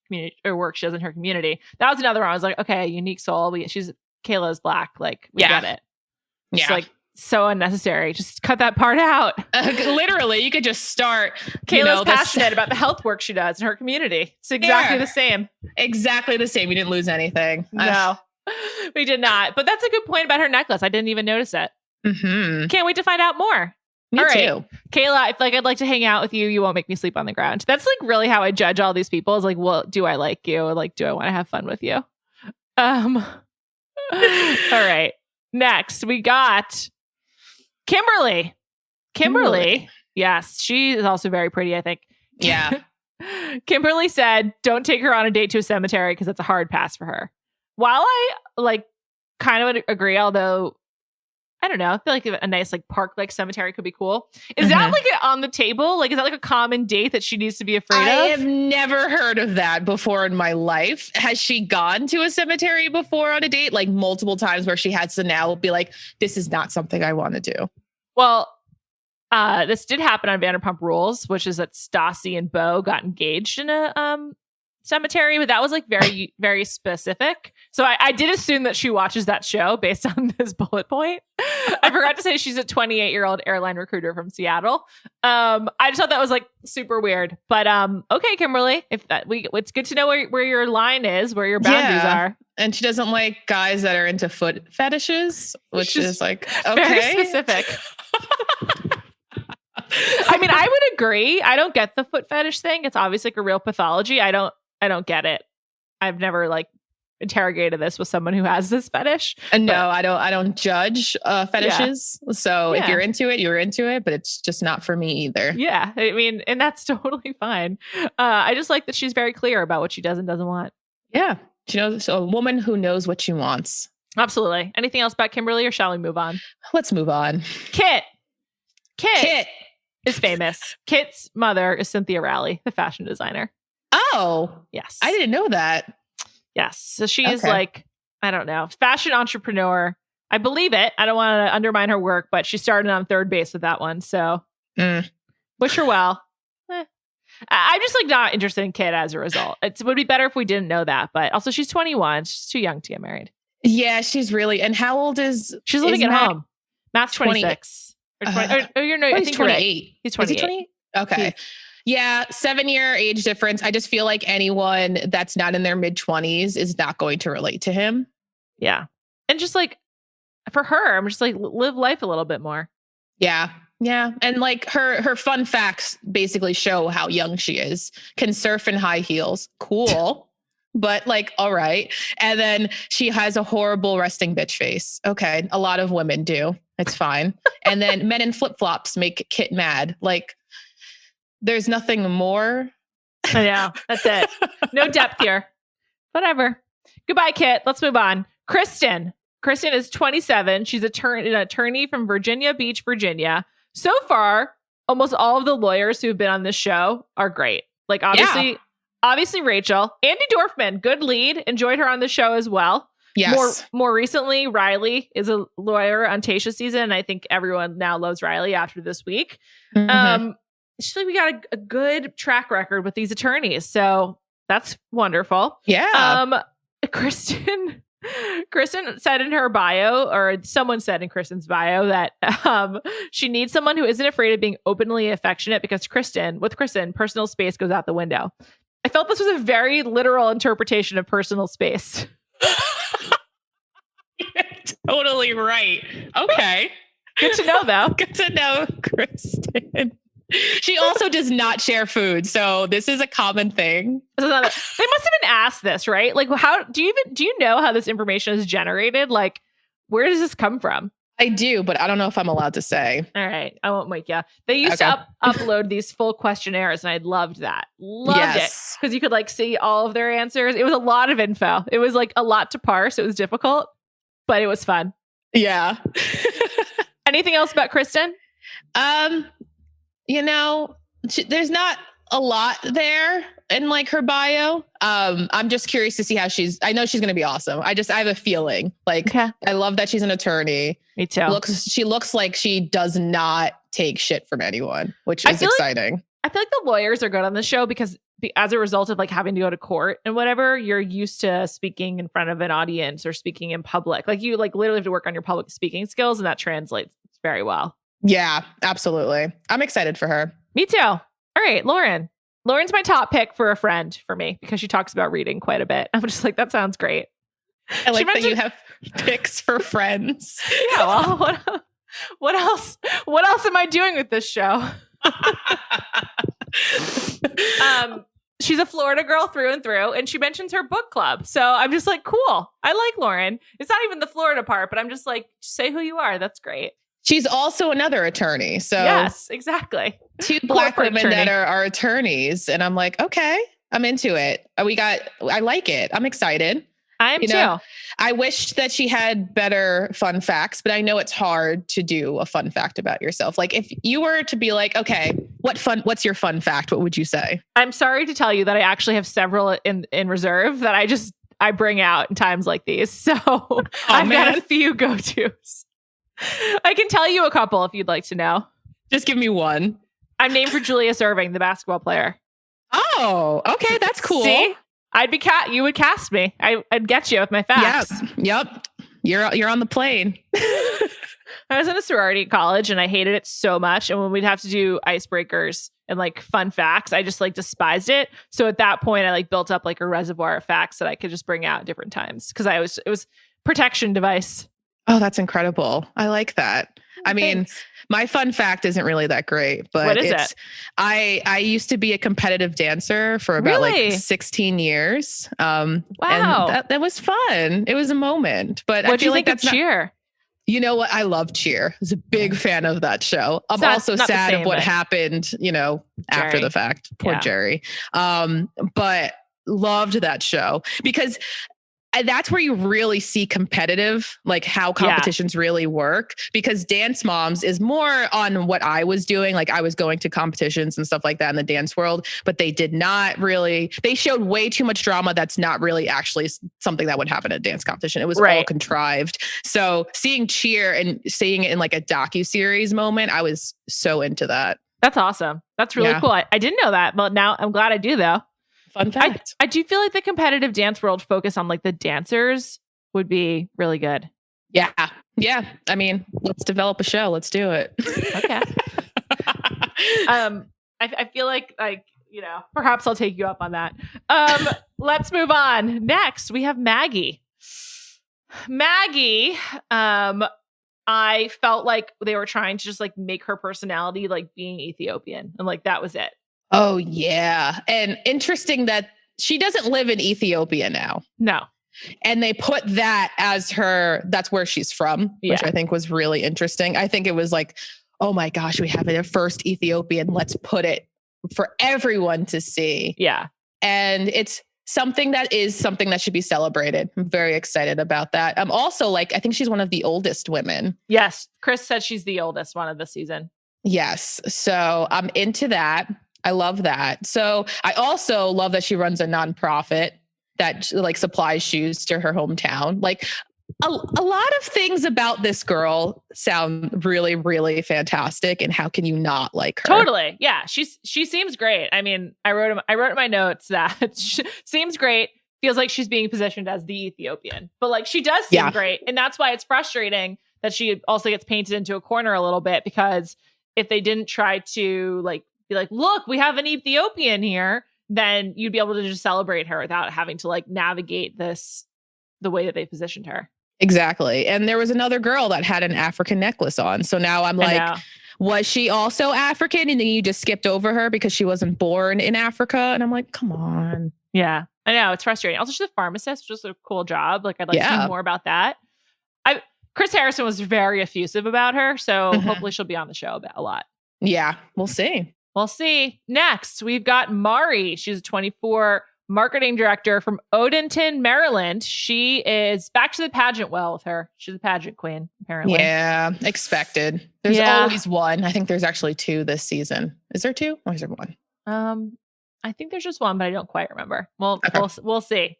does in her community. That was another one. I was like, okay, a unique soul. Kayla is Black. Like, we get it. It's like so unnecessary. Just cut that part out. Literally, you could just start. Kayla's passionate about the health work she does in her community. It's exactly the same. Exactly the same. We didn't lose anything. No, we did not. But that's a good point about her necklace. I didn't even notice it. Mm-hmm. Can't wait to find out more. Me too. Kayla, I feel like I'd like to hang out with you. You won't make me sleep on the ground. That's like really how I judge all these people. Is like, well, do I like you? Or like, do I want to have fun with you? All right. Next, we got Kimberly. Yes, she is also very pretty, I think. Yeah. Kimberly said, don't take her on a date to a cemetery because it's a hard pass for her. While I like kind of would agree, although I don't know, I feel like a nice like park like cemetery could be cool. Is that like on the table? Like, is that like a common date that she needs to be afraid of? I have never heard of that before in my life. Has she gone to a cemetery before on a date? Like multiple times where she has to now be like, this is not something I want to do. Well, this did happen on Vanderpump Rules, which is that Stassi and Beau got engaged in a cemetery, but that was like very, very specific. So I did assume that she watches that show based on this bullet point. I forgot to say she's a 28-year-old airline recruiter from Seattle. I just thought that was like super weird. But okay, Kimberly, it's good to know where your line is, where your boundaries are. And she doesn't like guys that are into foot fetishes, which is like very specific. I mean, I would agree. I don't get the foot fetish thing. It's obviously like a real pathology. I don't get it. I've never like interrogated this with someone who has this fetish. No, I don't judge fetishes. Yeah. So if you're into it, you're into it, but it's just not for me either. Yeah. I mean, and that's totally fine. I just like that she's very clear about what she does and doesn't want. Yeah. She knows, so a woman who knows what she wants. Absolutely. Anything else about Kimberly or shall we move on? Let's move on. Kit is famous. Kit's mother is Cynthia Rowley, the fashion designer. Oh, yes. I didn't know that. Yes. So she is like, I don't know, fashion entrepreneur. I believe it. I don't want to undermine her work, but she started on third base with that one. So wish her well. I'm just like not interested in Kit as a result. It would be better if we didn't know that. But also she's 21. She's too young to get married. Yeah, she's really. And how old is she's living at home? Matt's 26. I think 28. Right. He's 28. Is he 28? Okay. Yeah, 7-year age difference. I just feel like anyone that's not in their mid-20s is not going to relate to him. Yeah. And just like for her, I'm just like live life a little bit more. Yeah. Yeah. And like her fun facts basically show how young she is. Can surf in high heels. Cool. But like, all right. And then she has a horrible resting bitch face. Okay. A lot of women do. It's fine. And then men in flip-flops make Kit mad. Like, there's nothing more. Yeah, that's it. No depth here. Whatever. Goodbye, Kit. Let's move on. Kristen is 27. She's an attorney from Virginia Beach, Virginia. So far, almost all of the lawyers who have been on this show are great. Like, obviously Rachel. Andy Dorfman, good lead. Enjoyed her on the show as well. Yes. More recently, Riley is a lawyer on Tayshia's season. And I think everyone now loves Riley after this week. Mm-hmm. It's like we got a good track record with these attorneys. So that's wonderful. Yeah. Kristen said in her bio, or someone said in Kristen's bio, that she needs someone who isn't afraid of being openly affectionate because with Kristen, personal space goes out the window. I felt this was a very literal interpretation of personal space. Totally right. Okay. Good to know, though. Good to know, Kristen. She also does not share food, so this is a common thing. They must have been asked this, right? Like, how do you know how this information is generated? Like, where does this come from? I do, but I don't know if I'm allowed to say. All right, I won't wake you. They used to upload these full questionnaires, and I loved that. Loved it because you could like see all of their answers. It was a lot of info. It was like a lot to parse. It was difficult, but it was fun. Yeah. Anything else about Kristen? There's not a lot there in like her bio. I'm just curious to see how I know she's going to be awesome. I have a feeling like, I love that she's an attorney. Me too. She looks like she does not take shit from anyone, which is exciting. I feel like the lawyers are good on the show because as a result of like having to go to court and whatever, you're used to speaking in front of an audience or speaking in public. Like you like literally have to work on your public speaking skills, and that translates very well. Yeah, absolutely. I'm excited for her. Me too. All right, Lauren. Lauren's my top pick for a friend for me because she talks about reading quite a bit. I'm just like, that sounds great. I like that you have picks for friends. Yeah, well, what else? What else am I doing with this show? She's a Florida girl through and through, and she mentions her book club. So I'm just like, cool. I like Lauren. It's not even the Florida part, but I'm just like, say who you are. That's great. She's also another attorney. So yes, exactly. Two Black women that are attorneys. And I'm like, okay, I'm into it. I like it. I'm excited. I am too. I wish that she had better fun facts, but I know it's hard to do a fun fact about yourself. Like if you were to be like, okay, what's your fun fact? What would you say? I'm sorry to tell you that I actually have several in reserve that I bring out in times like these. So I've got a few go-tos. I can tell you a couple if you'd like to know. Just give me one. I'm named for Julius Erving, the basketball player. Oh, okay. That's cool. See? You would cast me. I'd get you with my facts. Yep. You're on the plane. I was in a sorority at college and I hated it so much. And when we'd have to do icebreakers and like fun facts, I just like despised it. So at that point, I like built up like a reservoir of facts that I could just bring out at different times because it was protection device. Oh, that's incredible. I like that. I mean, my fun fact isn't really that great, but what is it? I used to be a competitive dancer for about like 16 years. Wow. And that was fun. It was a moment, but what do you think of cheer? You know what? I love Cheer. I was a big fan of that show. I'm also sad of what happened, after the fact. Poor Jerry. But loved that show because that's where you really see competitive, like how competitions really work, because Dance Moms is more on what I was doing. Like I was going to competitions and stuff like that in the dance world, but they showed way too much drama. That's not really actually something that would happen at a dance competition. It was all contrived. So seeing Cheer and seeing it in like a docuseries moment, I was so into that. That's awesome. That's really cool. I didn't know that, but now I'm glad I do though. Fun fact. I do feel like the competitive dance world focus on like the dancers would be really good. Yeah. Yeah. I mean, let's develop a show. Let's do it. Okay. I feel like perhaps I'll take you up on that. Let's move on. Next, we have Maggie. Maggie, I felt like they were trying to just like make her personality like being Ethiopian, and like that was it. Oh, yeah. And interesting that she doesn't live in Ethiopia now. No. And they put that as that's where she's from, which I think was really interesting. I think it was like, oh my gosh, we have a first Ethiopian. Let's put it for everyone to see. Yeah. And it's something that should be celebrated. I'm very excited about that. I'm also like, I think she's one of the oldest women. Yes. Chris said she's the oldest one of the season. Yes. So I'm into that. I love that. So I also love that she runs a nonprofit that like supplies shoes to her hometown. Like a lot of things about this girl sound really, really fantastic. And how can you not like her? Totally. Yeah. She seems great. I mean, I wrote in my notes that she seems great. Feels like she's being positioned as the Ethiopian, but like she does seem great. And that's why it's frustrating that she also gets painted into a corner a little bit, because if they didn't try to like, be like, look, we have an Ethiopian here, then you'd be able to just celebrate her without having to like navigate the way that they positioned her. Exactly. And there was another girl that had an African necklace on. So now I'm like, was she also African? And then you just skipped over her because she wasn't born in Africa. And I'm like, come on. Yeah, I know. It's frustrating. Also, she's a pharmacist, which is a cool job. Like, I'd like to know more about that. Chris Harrison was very effusive about her. So hopefully she'll be on the show a lot. Yeah, we'll see. We'll see. Next, we've got Mari. She's a 24 marketing director from Odenton, Maryland. She is back to the pageant well with her. She's a pageant queen, apparently. Yeah, expected. There's always one. I think there's actually 2 this season. Is there 2 or is there 1? I think there's just 1, but I don't quite remember. Well, we'll see.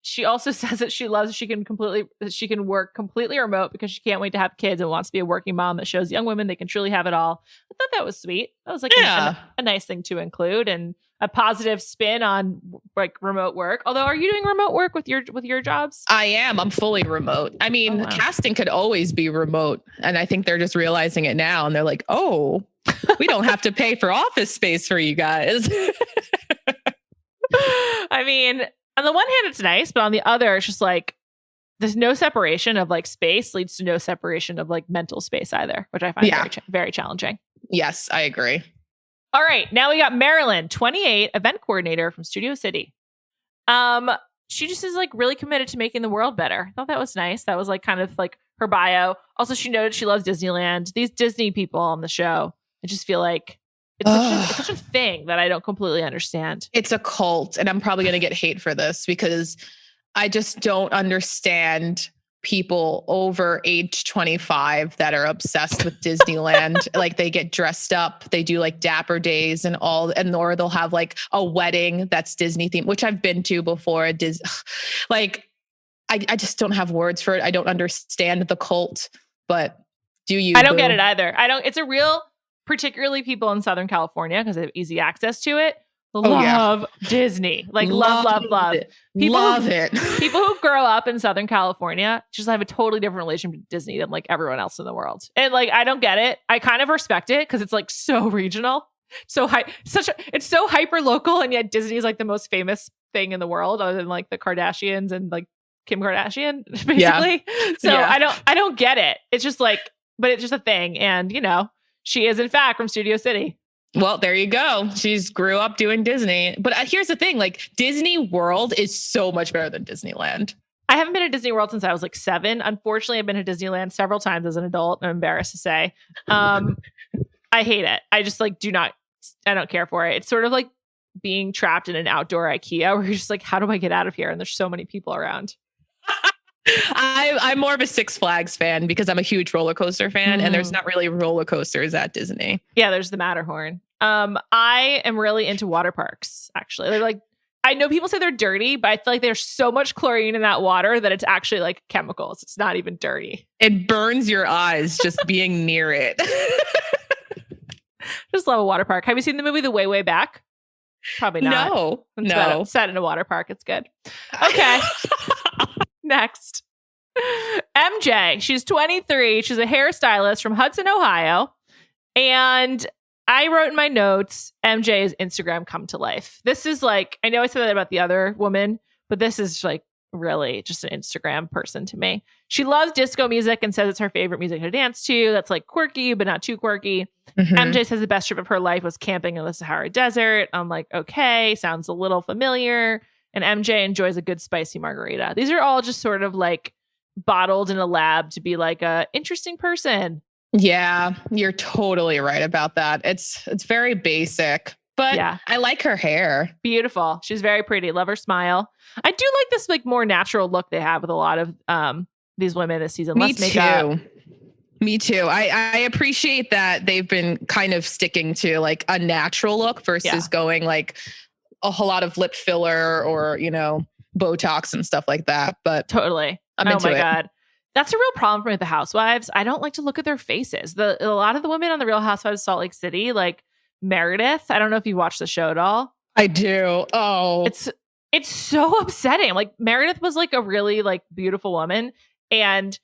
She also says that she loves she can work completely remote because she can't wait to have kids and wants to be a working mom that shows young women they can truly have it all. I thought that was sweet. That was like a nice thing to include and a positive spin on like remote work. Although, are you doing remote work with your jobs? I am. I'm fully remote. I mean, casting could always be remote, and I think they're just realizing it now. And they're like, "Oh, we don't have to pay for office space for you guys." I mean, on the one hand, it's nice, but on the other, it's just like there's no separation of like space leads to no separation of like mental space either, which I find very challenging. Yes, I agree. All right, now we got Marilyn, 28, event coordinator from Studio City. She just is like really committed to making the world better. I thought that was nice. That was like kind of like her bio. Also, she noted she loves Disneyland. These Disney people on the show, I just feel like it's such a thing that I don't completely understand. It's a cult, and I'm probably going to get hate for this because I just don't understand people over age 25 that are obsessed with Disneyland. Like they get dressed up, they do like Dapper Days and all, or they'll have like a wedding that's Disney themed, which I've been to before. Like I just don't have words for it. I don't understand the cult, but do you? I don't get it either. It's a real, particularly people in Southern California because they have easy access to it. Love Disney. Like love. Love it. People who grow up in Southern California just have a totally different relationship with Disney than like everyone else in the world. And like, I don't get it. I kind of respect it because it's like so regional. So it's so hyper local. And yet Disney is like the most famous thing in the world other than like the Kardashians and like Kim Kardashian, basically. Yeah. So I don't get it. It's just like, but it's just a thing. And you know, she is in fact from Studio City. Well, there you go. She's grew up doing Disney. But here's the thing, like Disney World is so much better than Disneyland. I haven't been to Disney World since I was like 7. Unfortunately, I've been to Disneyland several times as an adult. I'm embarrassed to say. I hate it. I just like I don't care for it. It's sort of like being trapped in an outdoor IKEA where you're just like, how do I get out of here? And there's so many people around. I'm more of a Six Flags fan because I'm a huge roller coaster fan, and there's not really roller coasters at Disney. Yeah, there's the Matterhorn. I am really into water parks, actually. They're like, I know people say they're dirty, but I feel like there's so much chlorine in that water that it's actually like chemicals. It's not even dirty. It burns your eyes just being near it. Just love a water park. Have you seen the movie The Way, Way Back? Probably not. No. It's set in a water park. It's good. Okay. Next. MJ. She's 23. She's a hairstylist from Hudson, Ohio. And I wrote in my notes, MJ's Instagram come to life. This is like, I know I said that about the other woman, but this is like really just an Instagram person to me. She loves disco music and says it's her favorite music to dance to. That's like quirky, but not too quirky. MJ says the best trip of her life was camping in the Sahara Desert. I'm like, okay, sounds a little familiar. And MJ enjoys a good spicy margarita. These are all just sort of like bottled in a lab to be like a interesting person. Yeah, you're totally right about that. It's very basic, but yeah. I like her hair. Beautiful. She's very pretty. Love her smile. I do like this like more natural look they have with a lot of these women this season. Me too. Me too. I appreciate that they've been kind of sticking to like a natural look versus going like a whole lot of lip filler or, you know, Botox and stuff like that. But totally. I'm into it. God. That's a real problem for me with the Housewives. I don't like to look at their faces. A lot of the women on the Real Housewives of Salt Lake City, like Meredith. I don't know if you watched the show at all. I do. Oh, it's so upsetting. Like Meredith was like a really like beautiful woman. And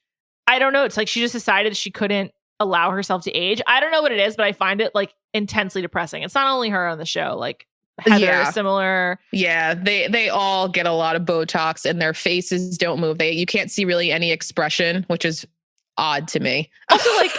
I don't know. It's like she just decided she couldn't allow herself to age. I don't know what it is, but I find it like intensely depressing. It's not only her on the show. Like Heather is similar. Yeah, they all get a lot of Botox and their faces don't move. You can't see really any expression, which is odd to me. Also, like,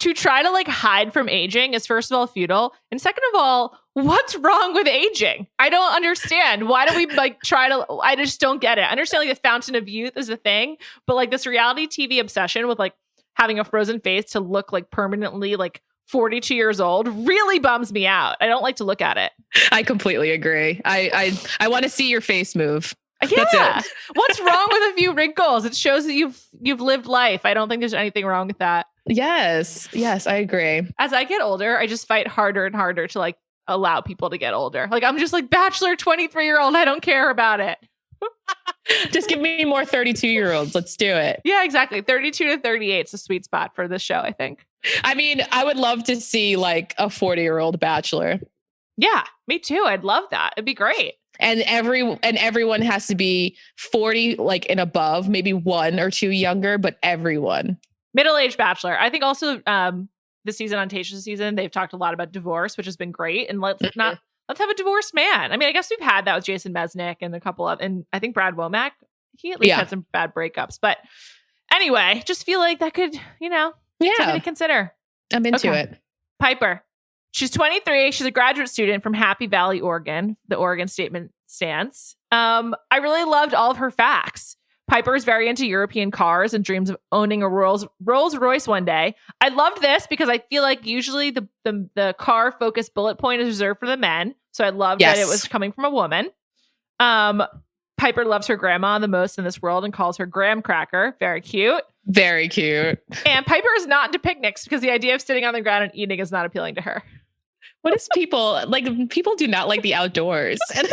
to try to like hide from aging is first of all futile, and second of all, what's wrong with aging? I don't understand. Why do we like try to? I just don't get it. I understand like the fountain of youth is a thing, but like this reality TV obsession with like having a frozen face to look like permanently like 42 years old really bums me out. I don't like to look at it. I completely agree. I want to see your face move. Yeah. That's it. What's wrong with a few wrinkles? It shows that you've lived life. I don't think there's anything wrong with that. Yes, I agree. As I get older, I just fight harder and harder to like allow people to get older. Like I'm just like Bachelor 23-year-old. I don't care about it. Just give me more 32-year-olds. Let's do it. Yeah, exactly. 32 to 38 is a sweet spot for this show, I think. I mean, I would love to see like a 40-year-old Bachelor. Yeah, me too. I'd love that. It'd be great. And everyone has to be 40 like and above, maybe 1 or 2 younger, but everyone. Middle-aged Bachelor. I think also the season on Tayshia's season, they've talked a lot about divorce, which has been great. And let's have a divorced man. I mean, I guess we've had that with Jason Mesnick and a couple of, and I think Brad Womack, he at least had some bad breakups. But anyway, just feel like that could, something to consider. I'm into it. Piper. She's 23. She's a graduate student from Happy Valley, Oregon. The Oregon Statement stands. I really loved all of her facts. Piper is very into European cars and dreams of owning a Rolls Royce one day. I loved this because I feel like usually the car focused bullet point is reserved for the men. So I loved that it was coming from a woman. Piper loves her grandma the most in this world and calls her Graham Cracker. Very cute. Very cute. And Piper is not into picnics because the idea of sitting on the ground and eating is not appealing to her. What is people like? People do not like the outdoors. At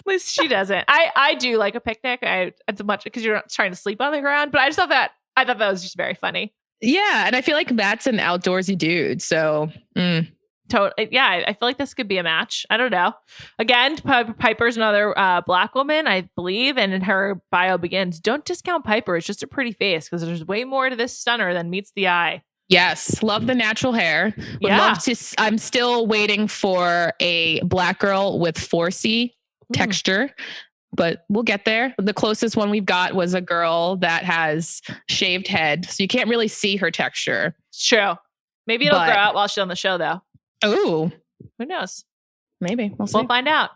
least she doesn't. I do like a picnic. It's much because you're not trying to sleep on the ground. But I thought that was just very funny. Yeah, and I feel like Matt's an outdoorsy dude. So, yeah, I feel like this could be a match. I don't know. Again, Piper's another Black woman, I believe, and in her bio begins, "Don't discount Piper. It's just a pretty face because there's way more to this stunner than meets the eye." Yes, love the natural hair. Would love to. I'm still waiting for a Black girl with 4C texture, but we'll get there. The closest one we've got was a girl that has shaved head, so you can't really see her texture. It's true. Maybe it'll grow out while she's on the show, though. Oh, who knows? Maybe we'll see. We'll find out.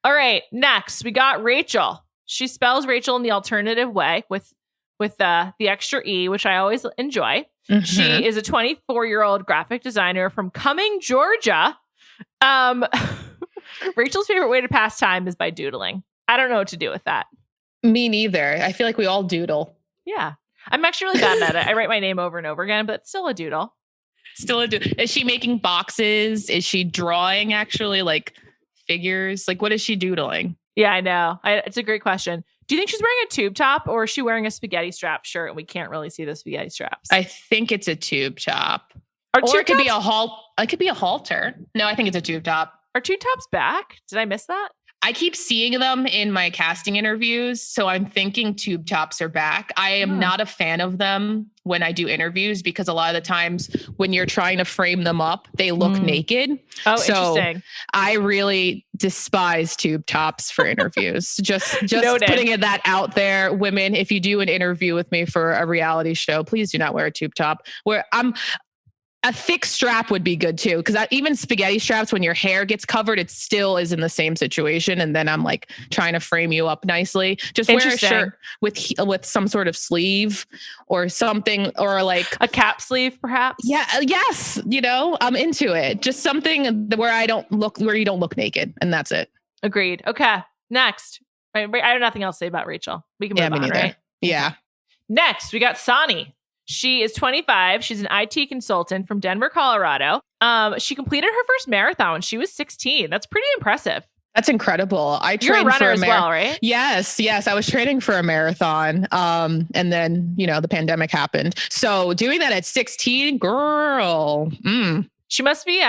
All right, next we got Rachel. She spells Rachel in the alternative way with the extra E, which I always enjoy. Mm-hmm. She is a 24-year-old graphic designer from Cumming, Georgia. Rachel's favorite way to pass time is by doodling. I don't know what to do with that. Me neither. I feel like we all doodle. Yeah. I'm actually really bad at it. I write my name over and over again, but it's still a doodle. Still a doodle. Is she making boxes? Is she drawing actually like figures? Like what is she doodling? Yeah, I know. It's a great question. Do you think she's wearing a tube top or is she wearing a spaghetti strap shirt and we can't really see the spaghetti straps? I think it's a tube top. Or it could be it could be a halter. No, I think it's a tube top. Are tube tops back? Did I miss that? I keep seeing them in my casting interviews, so I'm thinking tube tops are back. I am not a fan of them when I do interviews because a lot of the times when you're trying to frame them up, they look naked. Oh, so interesting. I really despise tube tops for interviews. just putting that out there. Women, if you do an interview with me for a reality show, please do not wear a tube top. A thick strap would be good too, because even spaghetti straps, when your hair gets covered, it still is in the same situation. And then I'm like trying to frame you up nicely. Just wear a shirt with some sort of sleeve or something, or like a cap sleeve, perhaps. Yeah. Yes. I'm into it. Just something where you don't look naked, and that's it. Agreed. Okay. Next, I have nothing else to say about Rachel. We can move on, right? Yeah. Next, we got Sani. She is 25. She's an IT consultant from Denver, Colorado. She completed her first marathon when she was 16. That's pretty impressive. That's incredible. You're a runner as well, right? Yes. I was training for a marathon. And then, the pandemic happened. So doing that at 16, girl. She must be,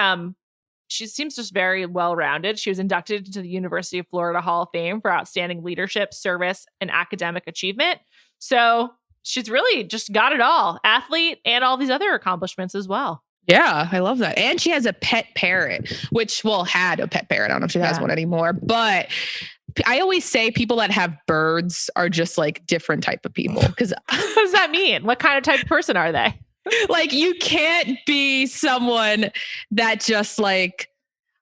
she seems just very well-rounded. She was inducted into the University of Florida Hall of Fame for outstanding leadership, service, and academic achievement. So she's really just got it all. Athlete and all these other accomplishments as well. Yeah, I love that. And she has a pet parrot, which, well, had a pet parrot. I don't know if she has one anymore, but I always say people that have birds are just like different type of people. Because what does that mean? What kind of type of person are they? Like, you can't be someone that just like,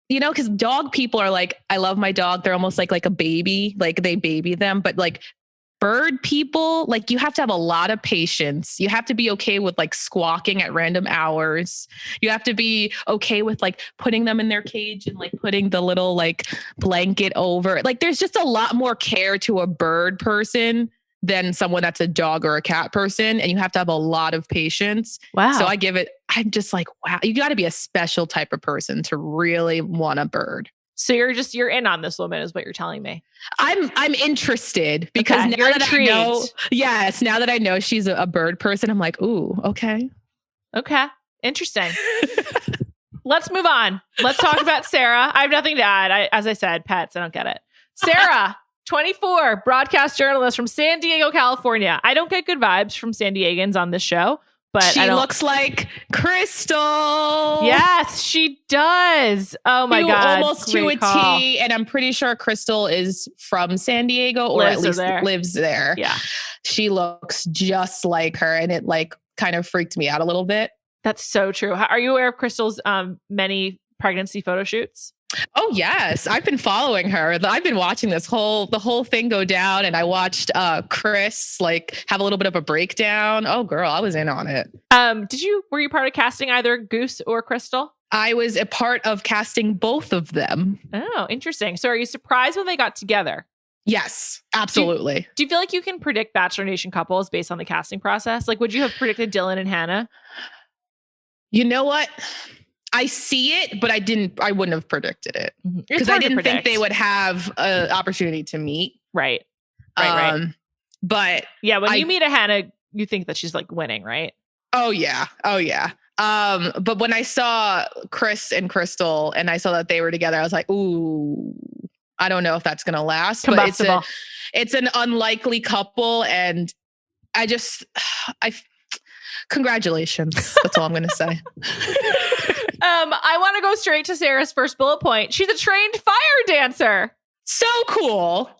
you know, because dog people are like, I love my dog. They're almost like a baby, like they baby them. But like bird people, like you have to have a lot of patience. You have to be okay with like squawking at random hours. You have to be okay with like putting them in their cage and like putting the little like blanket over. Like there's just a lot more care to a bird person than someone that's a dog or a cat person. And you have to have a lot of patience. Wow. So I'm just like, wow, you got to be a special type of person to really want a bird. So you're in on this woman is what you're telling me. I'm interested because now that I know she's a bird person, I'm like, ooh, okay. Okay. Interesting. Let's move on. Let's talk about Sarah. I have nothing to add. As I said, pets, I don't get it. Sarah, 24, broadcast journalist from San Diego, California. I don't get good vibes from San Diegans on this show. But she looks like Crystal. Yes, she does. Oh my God. Almost to a T. And I'm pretty sure Crystal is from San Diego or at least lives there. Yeah. She looks just like her. And it like kind of freaked me out a little bit. That's so true. Are you aware of Crystal's many pregnancy photo shoots? Oh yes, I've been following her. I've been watching the whole thing go down, and I watched Chris like have a little bit of a breakdown. Oh girl, I was in on it. Were you part of casting either Goose or Crystal? I was a part of casting both of them. Oh, interesting. So are you surprised when they got together? Yes, absolutely. Do you feel like you can predict Bachelor Nation couples based on the casting process? Like, would you have predicted Dylan and Hannah? You know what? I see it, but I wouldn't have predicted it because I didn't think they would have an opportunity to meet. Right. But yeah, when you meet a Hannah, you think that she's like winning, right? Oh yeah. But when I saw Chris and Crystal and I saw that they were together, I was like, ooh, I don't know if that's going to last, but it's an unlikely couple. And congratulations. That's all I'm going to say. I want to go straight to Sarah's first bullet point. She's a trained fire dancer. So cool.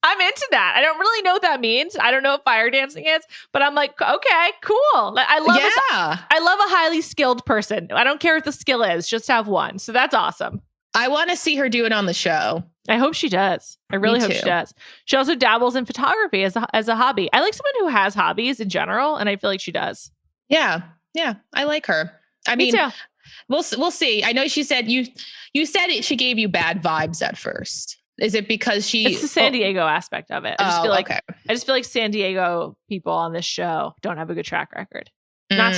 I'm into that. I don't really know what that means. I don't know what fire dancing is, but I'm like, okay, cool. I love a highly skilled person. I don't care what the skill is, just have one. So that's awesome. I want to see her do it on the show. I hope she does. I really hope she does. She also dabbles in photography as a hobby. I like someone who has hobbies in general, and I feel like she does. Yeah. I like her. Me too. We'll see. I know she said you said she gave you bad vibes at first. Is it because it's the San Diego aspect of it. I just feel like San Diego people on this show don't have a good track record. Not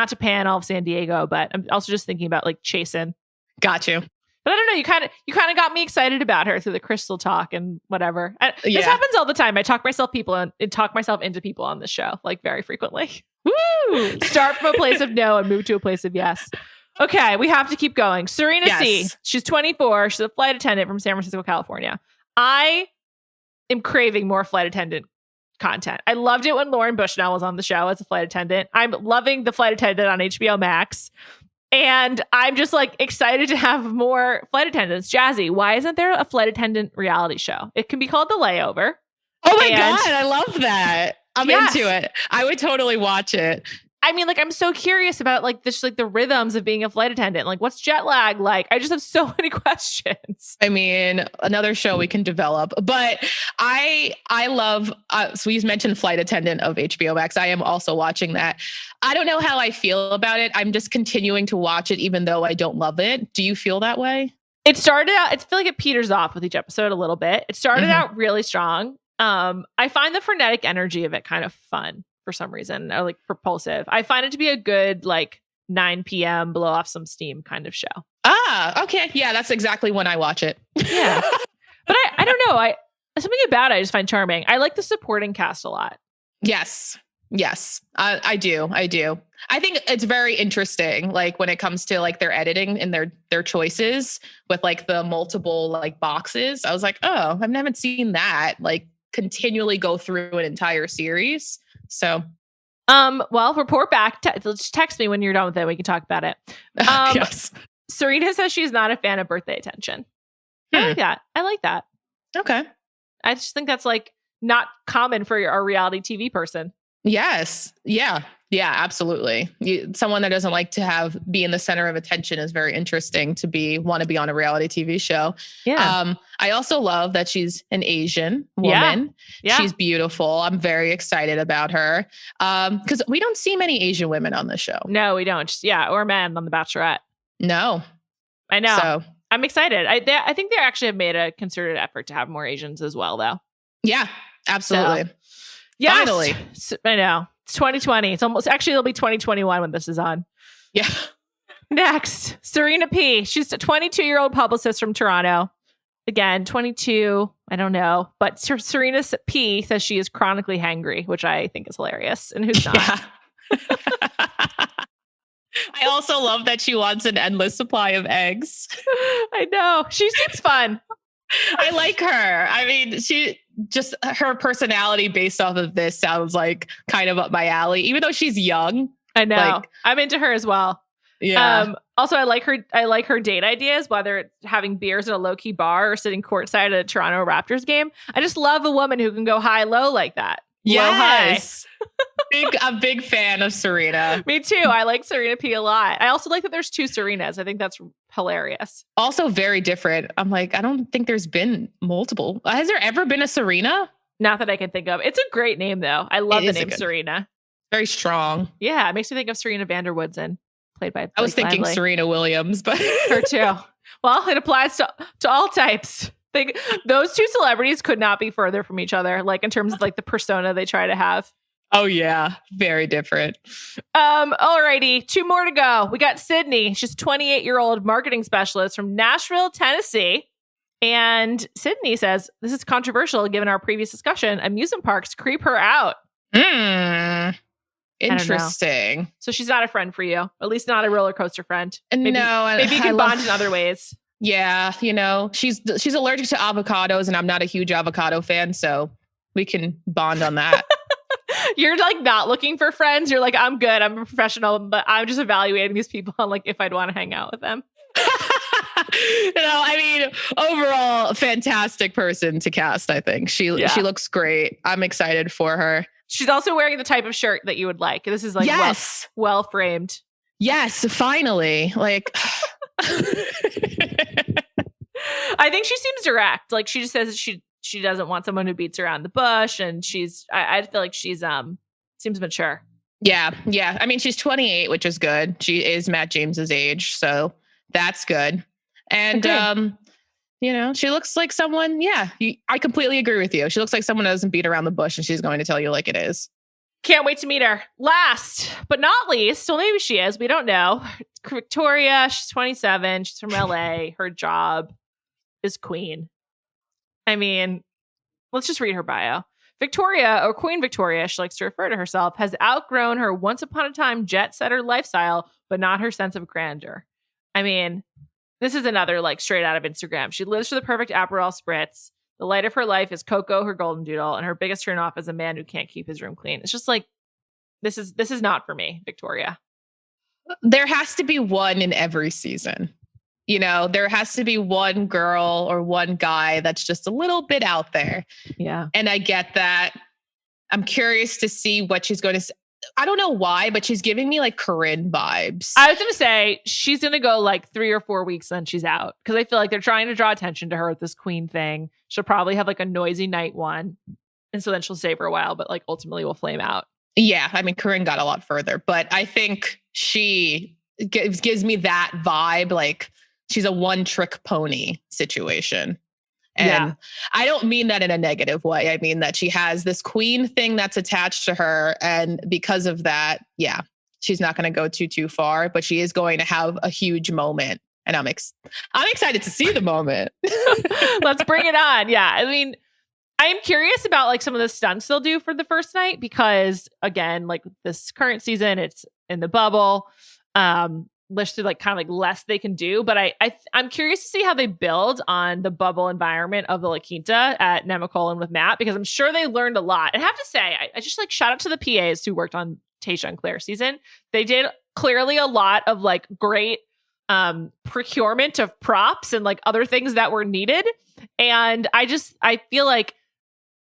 to pan all of San Diego, but I'm also just thinking about like Chasen. Got you. But I don't know. You kind of got me excited about her through the Crystal talk and whatever. This happens all the time. I talk myself into people on this show like very frequently. Woo! Start from a place of no and move to a place of yes. Okay, we have to keep going. Serena C. She's 24. She's a flight attendant from San Francisco, California. I am craving more flight attendant content. I loved it when Lauren Bushnell was on the show as a flight attendant. I'm loving the flight attendant on HBO Max. And I'm just like excited to have more flight attendants. Jazzy, why isn't there a flight attendant reality show? It can be called The Layover. Oh my God, I love that. I'm into it. I would totally watch it. I mean, like, I'm so curious about like this, like the rhythms of being a flight attendant. Like, what's jet lag like? I just have so many questions. I mean, another show we can develop, but I love. So you mentioned Flight Attendant of HBO Max. I am also watching that. I don't know how I feel about it. I'm just continuing to watch it, even though I don't love it. Do you feel that way? It started out. I feel like it peters off with each episode a little bit. It started out really strong. I find the frenetic energy of it kind of fun. For some reason, or like propulsive. I find it to be a good like 9 p.m. blow off some steam kind of show. Okay. Yeah, that's exactly when I watch it. Yeah. But I don't know. Something about it I just find charming. I like the supporting cast a lot. Yes. I do. I think it's very interesting, like when it comes to like their editing and their choices with like the multiple like boxes. I was like, oh, I haven't seen that like continually go through an entire series. So Well, report back. Just text me when you're done with it. We can talk about it. Yes. Serena says she's not a fan of birthday attention. I like that. Okay. I just think that's like not common for our reality TV person. Yes. Yeah. Yeah, absolutely. Someone that doesn't like to be in the center of attention is very interesting to want to be on a reality TV show. Yeah. I also love that she's an Asian woman. Yeah. She's beautiful. I'm very excited about her. Because we don't see many Asian women on the show. No, we don't. Or men on The Bachelorette. No. I know. So I'm excited. I think they actually have made a concerted effort to have more Asians as well, though. Yeah, absolutely. So, yes. Finally. I know. It's 2020. It'll be 2021 when this is on. Yeah. Next, Serena P. She's a 22-year-old publicist from Toronto. Again, 22. I don't know. But Serena P. says she is chronically hangry, which I think is hilarious. And who's not? Yeah. I also love that she wants an endless supply of eggs. I know. She seems fun. I like her. I mean, her personality based off of this sounds like kind of up my alley, even though she's young. I know. I'm into her as well. Yeah. Also, I like her date ideas, whether it's having beers at a low key bar or sitting courtside at a Toronto Raptors game. I just love a woman who can go high low like that. Yes. A big fan of Serena. Me too. I like Serena P a lot. I also like that there's two Serenas. I think that's hilarious. Also very different. I'm like, I don't think there's been multiple. Has there ever been a Serena? Not that I can think of. It's a great name though. I love the name Serena. Very strong. Yeah. It makes me think of Serena van der Woodsen, played by I was thinking Lively. Serena Williams, but her too. Well, it applies to all types. Those two celebrities could not be further from each other, like in terms of like the persona they try to have. Oh yeah, very different. Alrighty, 2 more to go. We got Sydney. She's a 28-year-old marketing specialist from Nashville, Tennessee. And Sydney says, this is controversial given our previous discussion. Amusement parks creep her out. Interesting. So she's not a friend for you, at least not a roller coaster friend. Maybe you can bond in other ways. Yeah, she's allergic to avocados, and I'm not a huge avocado fan, so we can bond on that. You're like not looking for friends. You're like, I'm good. I'm a professional, but I'm just evaluating these people on like if I'd want to hang out with them. I mean, overall, fantastic person to cast. I think she looks great. I'm excited for her. She's also wearing the type of shirt that you would like. This is like well framed. Yes, finally. Like. I think she seems direct. Like she just says that she doesn't want someone who beats around the bush, and I feel like she's seems mature. Yeah. I mean, she's 28, which is good. She is Matt James's age, so that's good. And she looks like someone. Yeah, I completely agree with you. She looks like someone who doesn't beat around the bush, and she's going to tell you like it is. Can't wait to meet her. Last but not least, well, maybe she is. We don't know. Victoria, she's 27. She's from LA. Her job is queen. I mean, let's just read her bio. Victoria, or Queen Victoria, she likes to refer to herself, has outgrown her once upon a time jet-setter lifestyle, but not her sense of grandeur. I mean, this is another like straight out of Instagram. She lives for the perfect Aperol spritz. The light of her life is Coco, her golden doodle, and her biggest turnoff is a man who can't keep his room clean. It's just like, this is not for me, Victoria. There has to be one in every season. There has to be one girl or one guy that's just a little bit out there. Yeah. And I get that. I'm curious to see what she's going to say. I don't know why, but she's giving me like Corinne vibes. I was going to say she's going to go like 3 or 4 weeks, then she's out. Because I feel like they're trying to draw attention to her with this queen thing. She'll probably have like a noisy night one. And so then she'll stay for a while, but like ultimately will flame out. Yeah. I mean, Corinne got a lot further, but I think she gives me that vibe. Like she's a one-trick pony situation. And I don't mean that in a negative way. I mean that she has this queen thing that's attached to her. And because of that, she's not going to go too far, but she is going to have a huge moment. And I'm excited to see the moment. Let's bring it on. Yeah. I mean, I am curious about like some of the stunts they'll do for the first night, because again, like this current season, it's in the bubble. There's like kind of like less they can do, but I'm curious to see how they build on the bubble environment of the La Quinta at Nemacolin with Matt, because I'm sure they learned a lot. And I have to say, I just like shout out to the PAs who worked on Tayshia and Claire season. They did clearly a lot of like great procurement of props and like other things that were needed. And I feel like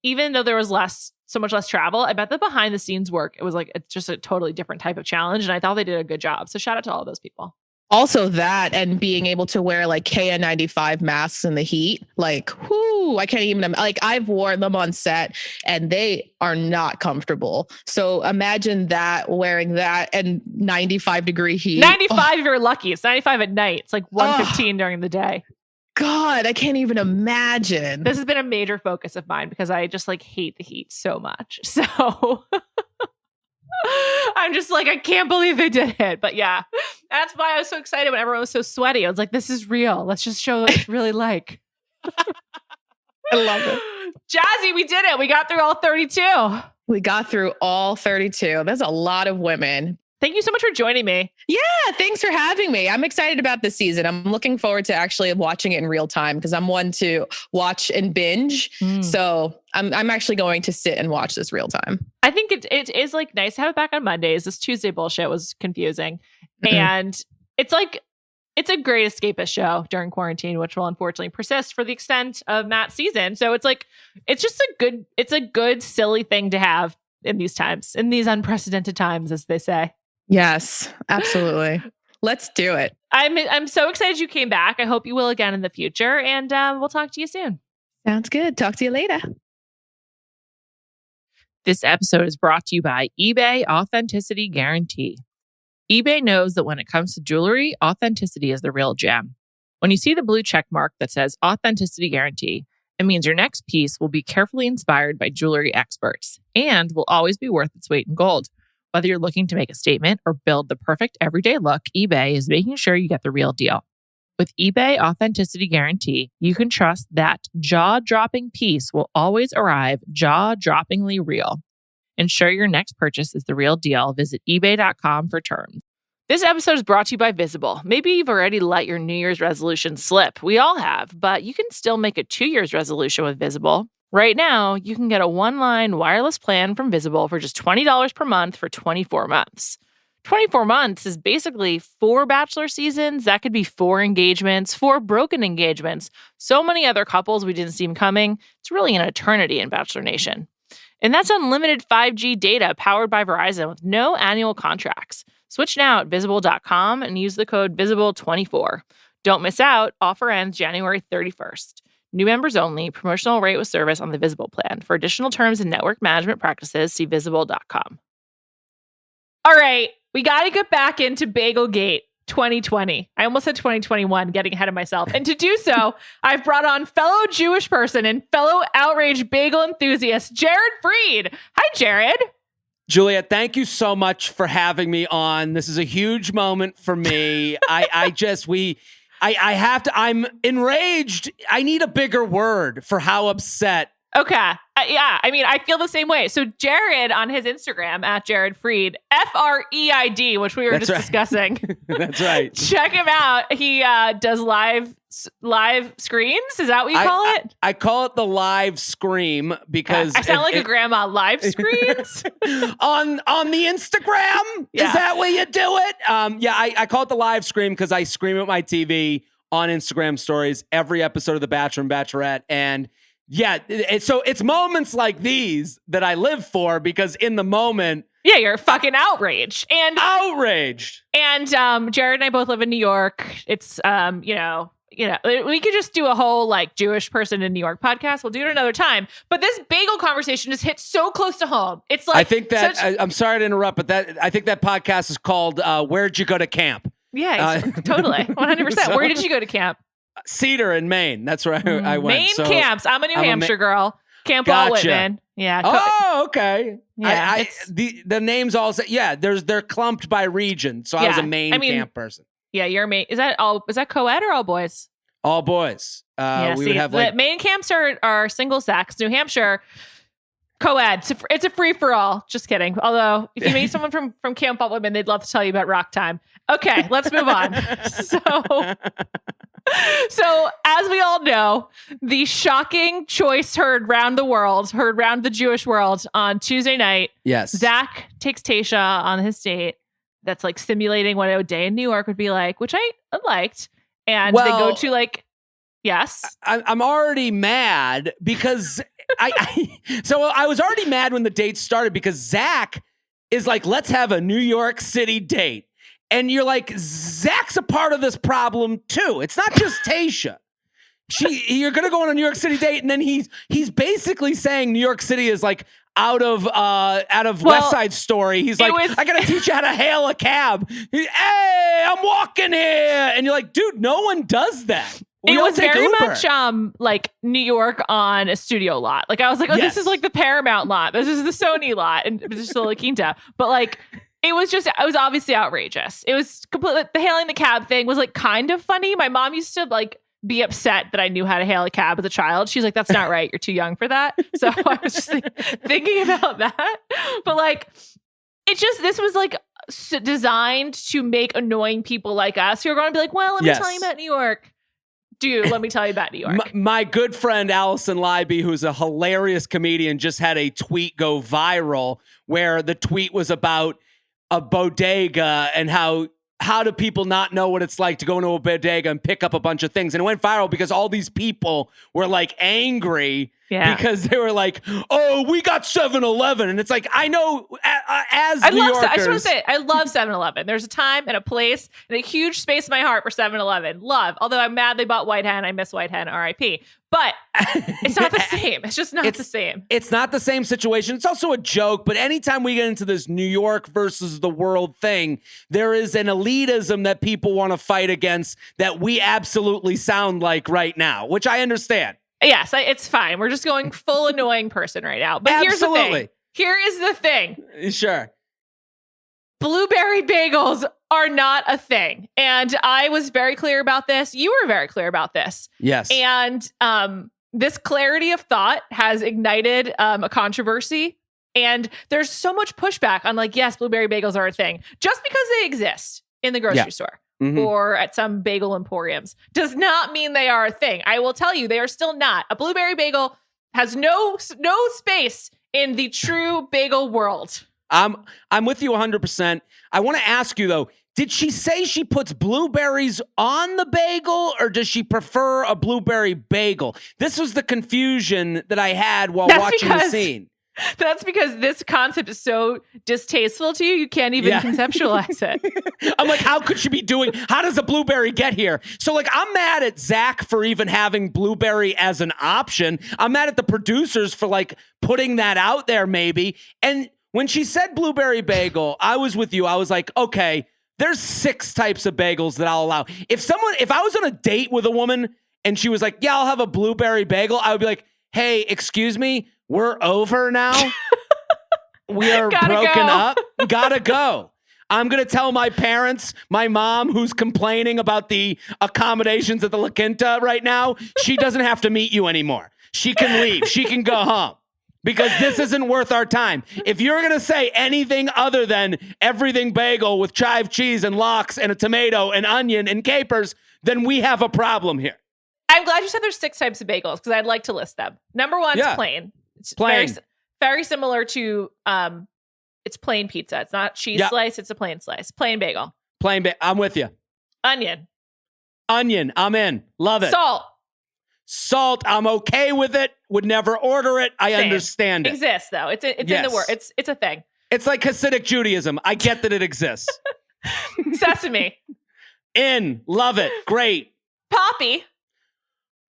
even though there was so much less travel, I bet the behind the scenes work, it's just a totally different type of challenge. And I thought they did a good job. So shout out to all those people. Also that, and being able to wear like KN95 masks in the heat, like, whoo, I can't even, like, I've worn them on set and they are not comfortable. So imagine that, wearing that and 95-degree heat. 95 if you're lucky. It's 95 at night. It's like 1:15 during the day. God, I can't even imagine. This has been a major focus of mine because I just like hate the heat so much. So I'm just like, I can't believe they did it. But yeah, that's why I was so excited when everyone was so sweaty. I was like, this is real. Let's just show what it's really like. I love it. Jazzy, we did it. We got through all 32. We got through all 32. There's a lot of women. Thank you so much for joining me. Yeah, thanks for having me. I'm excited about this season. I'm looking forward to actually watching it in real time because I'm one to watch and binge. So I'm actually going to sit and watch this real time. I think it is like nice to have it back on Mondays. This Tuesday bullshit was confusing. And it's like, it's a great escapist show during quarantine, which will unfortunately persist for the extent of Matt's season. So it's like, it's a good, silly thing to have in these times, in these unprecedented times, as they say. Yes, absolutely. Let's do it. I'm so excited you came back. I hope you will again in the future. And we'll talk to you soon. Sounds good. Talk to you later. This episode is brought to you by eBay Authenticity Guarantee. eBay knows that when it comes to jewelry, authenticity is the real gem. When you see the blue check mark that says Authenticity Guarantee, it means your next piece will be carefully inspired by jewelry experts and will always be worth its weight in gold. Whether you're looking to make a statement or build the perfect everyday look, eBay is making sure you get the real deal. With eBay Authenticity Guarantee, you can trust that jaw-dropping piece will always arrive jaw-droppingly real. Ensure your next purchase is the real deal. Visit ebay.com for terms. This episode is brought to you by Visible. Maybe you've already let your New Year's resolution slip. We all have, but you can still make a 2 year's resolution with Visible. Right now, you can get a one-line wireless plan from Visible for just $20 per month for 24 months. 24 months is basically 4 Bachelor seasons. That could be 4 engagements, 4 broken engagements. So many other couples we didn't see coming. It's really an eternity in Bachelor Nation. And that's unlimited 5G data powered by Verizon with no annual contracts. Switch now at Visible.com and use the code Visible24. Don't miss out. Offer ends January 31st. New members only. Promotional rate with service on the Visible plan. For additional terms and network management practices, see Visible.com. All right. We got to get back into Bagelgate 2020. I almost said 2021, getting ahead of myself. And to do so, I've brought on fellow Jewish person and fellow outraged bagel enthusiast, Jared Freid. Hi, Jared. Juliet, thank you so much for having me on. This is a huge moment for me. I'm enraged. I need a bigger word for how upset. Okay. Yeah. I mean, I feel the same way. So Jared on his Instagram at Jared Freid, Freid, which we were discussing. That's right. Check him out. He does live screens. Is that what you call it? I call it the live scream because I sound like a grandma. Live screens on the Instagram. Yeah. Is that way you do it? I call it the live scream because I scream at my TV on Instagram stories every episode of The Bachelor and Bachelorette. And yeah, so it's moments like these that I live for because in the moment, yeah, you're fucking outraged. And Jared and I both live in New York. It's we could just do a whole like Jewish person in New York podcast. We'll do it another time. But this bagel conversation just hit so close to home. It's like I think that I'm sorry to interrupt, but I think that podcast is called "Where'd You Go to Camp?" Yeah, totally, 100%. Where did you go to camp? Cedar in Maine. That's where I went. Maine camps. I'm a New Hampshire girl. Camp Walt Whitman. Yeah. Oh, okay. Yeah. The names all say, yeah, they're clumped by region. So I was a Maine camp person. Yeah, you're Maine. Is that co-ed or all boys? All boys. We would have the Maine camps are single sex. New Hampshire co-ed. It's a free for all. Just kidding. Although if you meet someone from Camp Walt Whitman, they'd love to tell you about Rock Time. Okay, let's move on. So So, as we all know, the shocking choice heard round the Jewish world on Tuesday night. Yes. Zach takes Tayshia on his date. That's like simulating what a day in New York would be like, which I liked. And they go to like, yes. I'm already mad because so I was already mad when the date started because Zach is like, let's have a New York City date. And you're like, Zach's a part of this problem too. It's not just Tayshia. You're gonna go on a New York City date, and then he's basically saying New York City is like out of West Side Story. He's like, I gotta teach you how to hail a cab. Hey, I'm walking here, and you're like, dude, no one does that. It was very much like New York on a studio lot. Like I was like, this is like the Paramount lot. This is the Sony lot, and this is the La Quinta. But like. It was obviously outrageous. It was completely, the hailing the cab thing was like kind of funny. My mom used to like be upset that I knew how to hail a cab as a child. She's like, that's not right. You're too young for that. So I was just like, thinking about that. But like, this was like designed to make annoying people like us who are going to be like, well, let me tell you about New York. Dude, let me tell you about New York. My good friend Allison Leiby, who's a hilarious comedian, just had a tweet go viral where the tweet was about a bodega and how do people not know what it's like to go into a bodega and pick up a bunch of things. And it went viral because all these people were like angry because they were like, oh, we got 7-Eleven. And it's like, I know as New Yorkers. I just want to say, I love 7-Eleven. There's a time and a place and a huge space in my heart for 7-Eleven. Love. Although I'm mad they bought White Hen. I miss White Hen, RIP. But it's not the same. It's just not the same. It's not the same situation. It's also a joke. But anytime we get into this New York versus the world thing, there is an elitism that people want to fight against that we absolutely sound like right now, which I understand. Yes, it's fine. We're just going full annoying person right now. But here's the thing. Here is the thing. Sure. Blueberry bagels are not a thing. And I was very clear about this. You were very clear about this. Yes. And this clarity of thought has ignited a controversy. And there's so much pushback on like, yes, blueberry bagels are a thing. Just because they exist in the grocery store. Mm-hmm. Or at some bagel emporiums does not mean they are a thing. I will tell you, they are still not. A blueberry bagel has no space in the true bagel world. I'm with you 100%. I want to ask you though, did she say she puts blueberries on the bagel or does she prefer a blueberry bagel? This was the confusion that I had while watching the scene. That's because this concept is so distasteful to you, you can't even conceptualize it. I'm like, how could she be how does a blueberry get here? So like, I'm mad at Zach for even having blueberry as an option. I'm mad at the producers for like putting that out there maybe. And when she said blueberry bagel, I was with you. I was like, okay, there's 6 types of bagels that I'll allow. If I was on a date with a woman and she was like, yeah, I'll have a blueberry bagel, I would be like, hey, excuse me, we're over now. We are broken up. Gotta go. I'm going to tell my parents, my mom who's complaining about the accommodations at the La Quinta right now, she doesn't have to meet you anymore. She can leave. She can go home because this isn't worth our time. If you're going to say anything other than everything bagel with chive cheese and lox and a tomato and onion and capers, then we have a problem here. I'm glad you said there's 6 types of bagels because I'd like to list them. Number 1 is plain. It's plain. Very similar to it's plain pizza. It's not cheese slice. It's a plain slice. Plain bagel. I'm with you. Onion. I'm in. Love it. Salt. I'm okay with it. Would never order it. I understand it. Exists though. It's in the word. It's a thing. It's like Hasidic Judaism. I get that it exists. Sesame. Love it. Great. Poppy.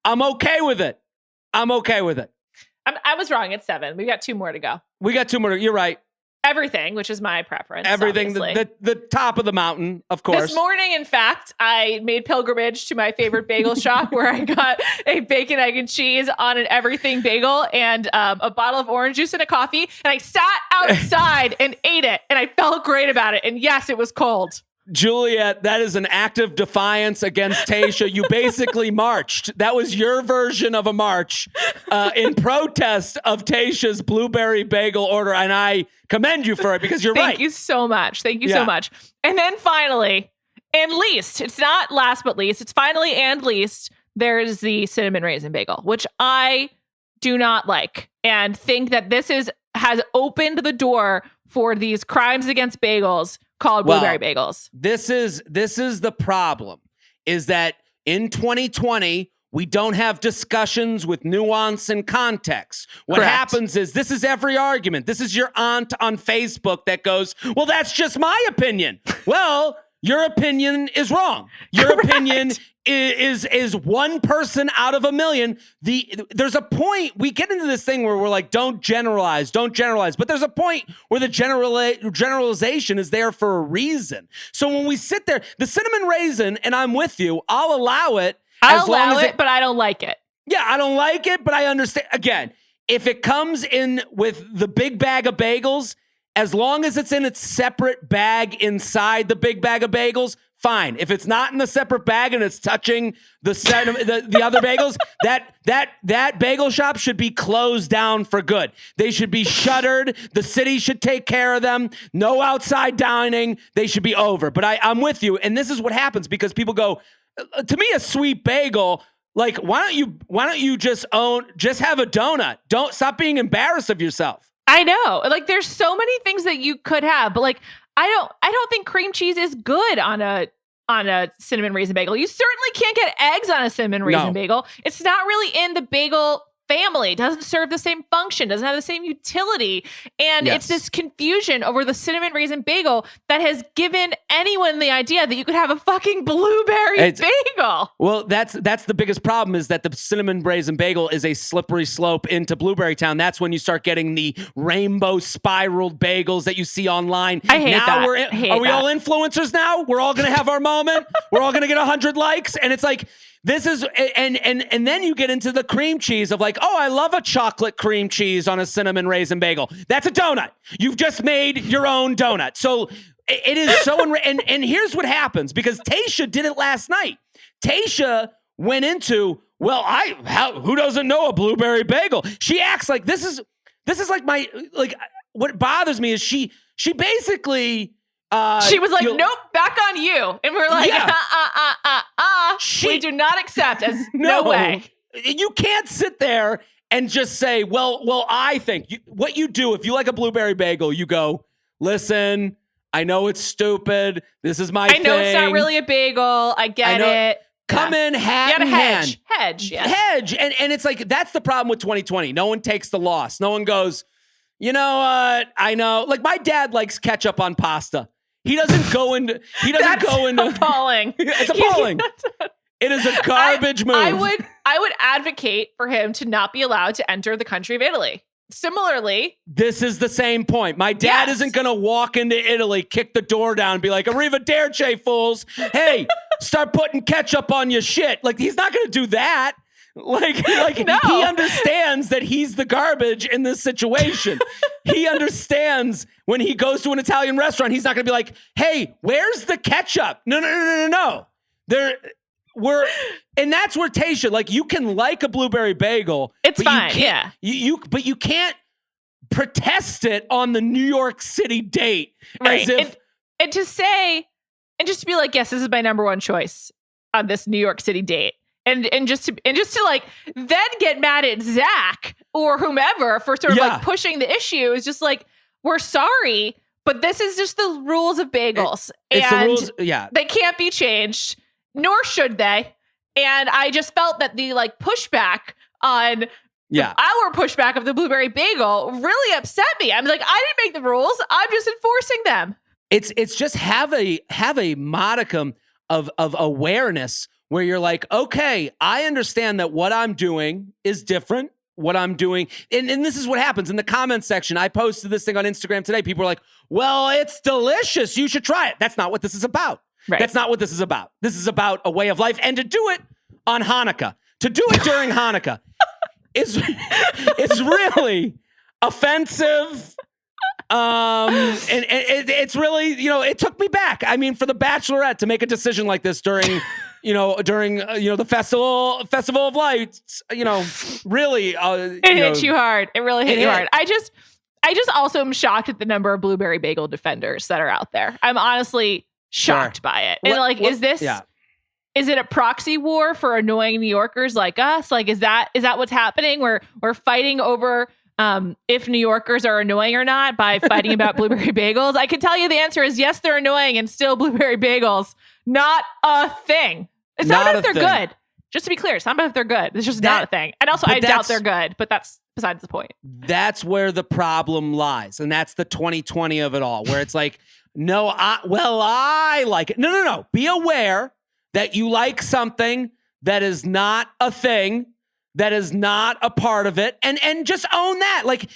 I'm okay with it. I was wrong. It's 7. We've got 2 more to go. You're right. Everything, which is my preference. Everything, the top of the mountain, of course. This morning, in fact, I made pilgrimage to my favorite bagel shop where I got a bacon, egg, and cheese on an everything bagel and a bottle of orange juice and a coffee. And I sat outside and ate it. And I felt great about it. And yes, it was cold. Juliet, that is an act of defiance against Tayshia. You basically marched. That was your version of a march in protest of Tayshia's blueberry bagel order. And I commend you for it because you're right. Thank you so much. And then finally, And least, it's not last but least, it's finally and least, there's the cinnamon raisin bagel, which I do not like and think that this has opened the door for these crimes against bagels called blueberry bagels. This is the problem, is that in 2020, we don't have discussions with nuance and context. What happens is, this is every argument. This is your aunt on Facebook that goes, well, that's just my opinion. Well, your opinion is wrong. Your opinion is one person out of a million. There's a point, we get into this thing where we're like, don't generalize. But there's a point where the generalization is there for a reason. So when we sit there, the cinnamon raisin, and I'm with you, I'll allow it. I'll allow it, but I don't like it. Yeah, I don't like it, but I understand. Again, if it comes in with the big bag of bagels, as long as it's in its separate bag inside the big bag of bagels, fine. If it's not in the separate bag and it's touching the other bagels, that bagel shop should be closed down for good. They should be shuttered. The city should take care of them. No outside dining. They should be over. But I'm with you, and this is what happens because people go, to me, a sweet bagel, like, why don't you just have a donut? Don't stop being embarrassed of yourself. I know. Like, there's so many things that you could have, but like, I don't think cream cheese is good on a cinnamon raisin bagel. You certainly can't get eggs on a cinnamon raisin bagel. It's not really in the bagel family. It doesn't serve the same function, doesn't have the same utility. And it's this confusion over the cinnamon raisin bagel that has given anyone the idea that you could have a fucking blueberry bagel. Well, that's the biggest problem, is that the cinnamon raisin bagel is a slippery slope into Blueberry Town. That's when you start getting the rainbow spiraled bagels that you see online. I hate that. Are we all influencers now? We're all going to have our moment. We're all going to get 100 likes. And it's like, this is, and then you get into the cream cheese of like, oh, I love a chocolate cream cheese on a cinnamon raisin bagel. That's a donut. You've just made your own donut. So it is so, and here's what happens, because Tayshia did it last night. Tayshia went into, well, who doesn't know a blueberry bagel? She acts like this is like what bothers me is she basically, she was like, nope, back on you. And we're like, we do not accept as no way. You can't sit there and just say, well, I think what you do, if you like a blueberry bagel, you go, listen, I know it's stupid. This is my thing. I know it's not really a bagel. I get it. Come in hand in hand. Hedge. And it's like, that's the problem with 2020. No one takes the loss. No one goes, you know what? I know. Like, my dad likes ketchup on pasta. He doesn't go into. Appalling. It's appalling. It is a garbage move. I would advocate for him to not be allowed to enter the country of Italy. Similarly, this is the same point. My dad isn't going to walk into Italy, kick the door down, and be like, "Arrivederci, fools! Hey, start putting ketchup on your shit." Like, he's not going to do that. Like no. He understands that he's the garbage in this situation. He understands when he goes to an Italian restaurant, he's not going to be like, "Hey, where's the ketchup?" No. And that's where Tayshia, like, you can like a blueberry bagel. It's fine, yeah. But you can't protest it on the New York City date. Right. As if, and to say, and just to be like, yes, this is my number one choice on this New York City date. And just to like then get mad at Zach or whomever for sort of like pushing the issue is just like, we're sorry, but this is just the rules of bagels. It's and the rules, they can't be changed, nor should they. And I just felt that the like pushback on our pushback of the blueberry bagel really upset me. I'm like, I didn't make the rules. I'm just enforcing them. It's just have a modicum of awareness where you're like, okay, I understand that what I'm doing is different. What I'm doing, and this is what happens in the comments section. I posted this thing on Instagram today. People are like, well, it's delicious. You should try it. That's not what this is about. Right. That's not what this is about. This is about a way of life. And to do it on Hanukkah, to do it during Hanukkah is really offensive. And it's really, it took me back. I mean, for the Bachelorette to make a decision like this during the festival of lights, really, it hit you hard. It really hit you hard. I just also am shocked at the number of blueberry bagel defenders that are out there. I'm honestly shocked by it. And is this? Yeah. Is it a proxy war for annoying New Yorkers like us? Like, is that what's happening? We're fighting over if New Yorkers are annoying or not by fighting about blueberry bagels. I can tell you the answer is yes, they're annoying, and still blueberry bagels, not a thing. It's not about if they're good. Just to be clear, it's not about if they're good. It's just not a thing. And also, I doubt they're good, but that's besides the point. That's where the problem lies. And that's the 2020 of it all, where it's like, no, I like it. No. Be aware that you like something that is not a thing, that is not a part of it, and just own that. Like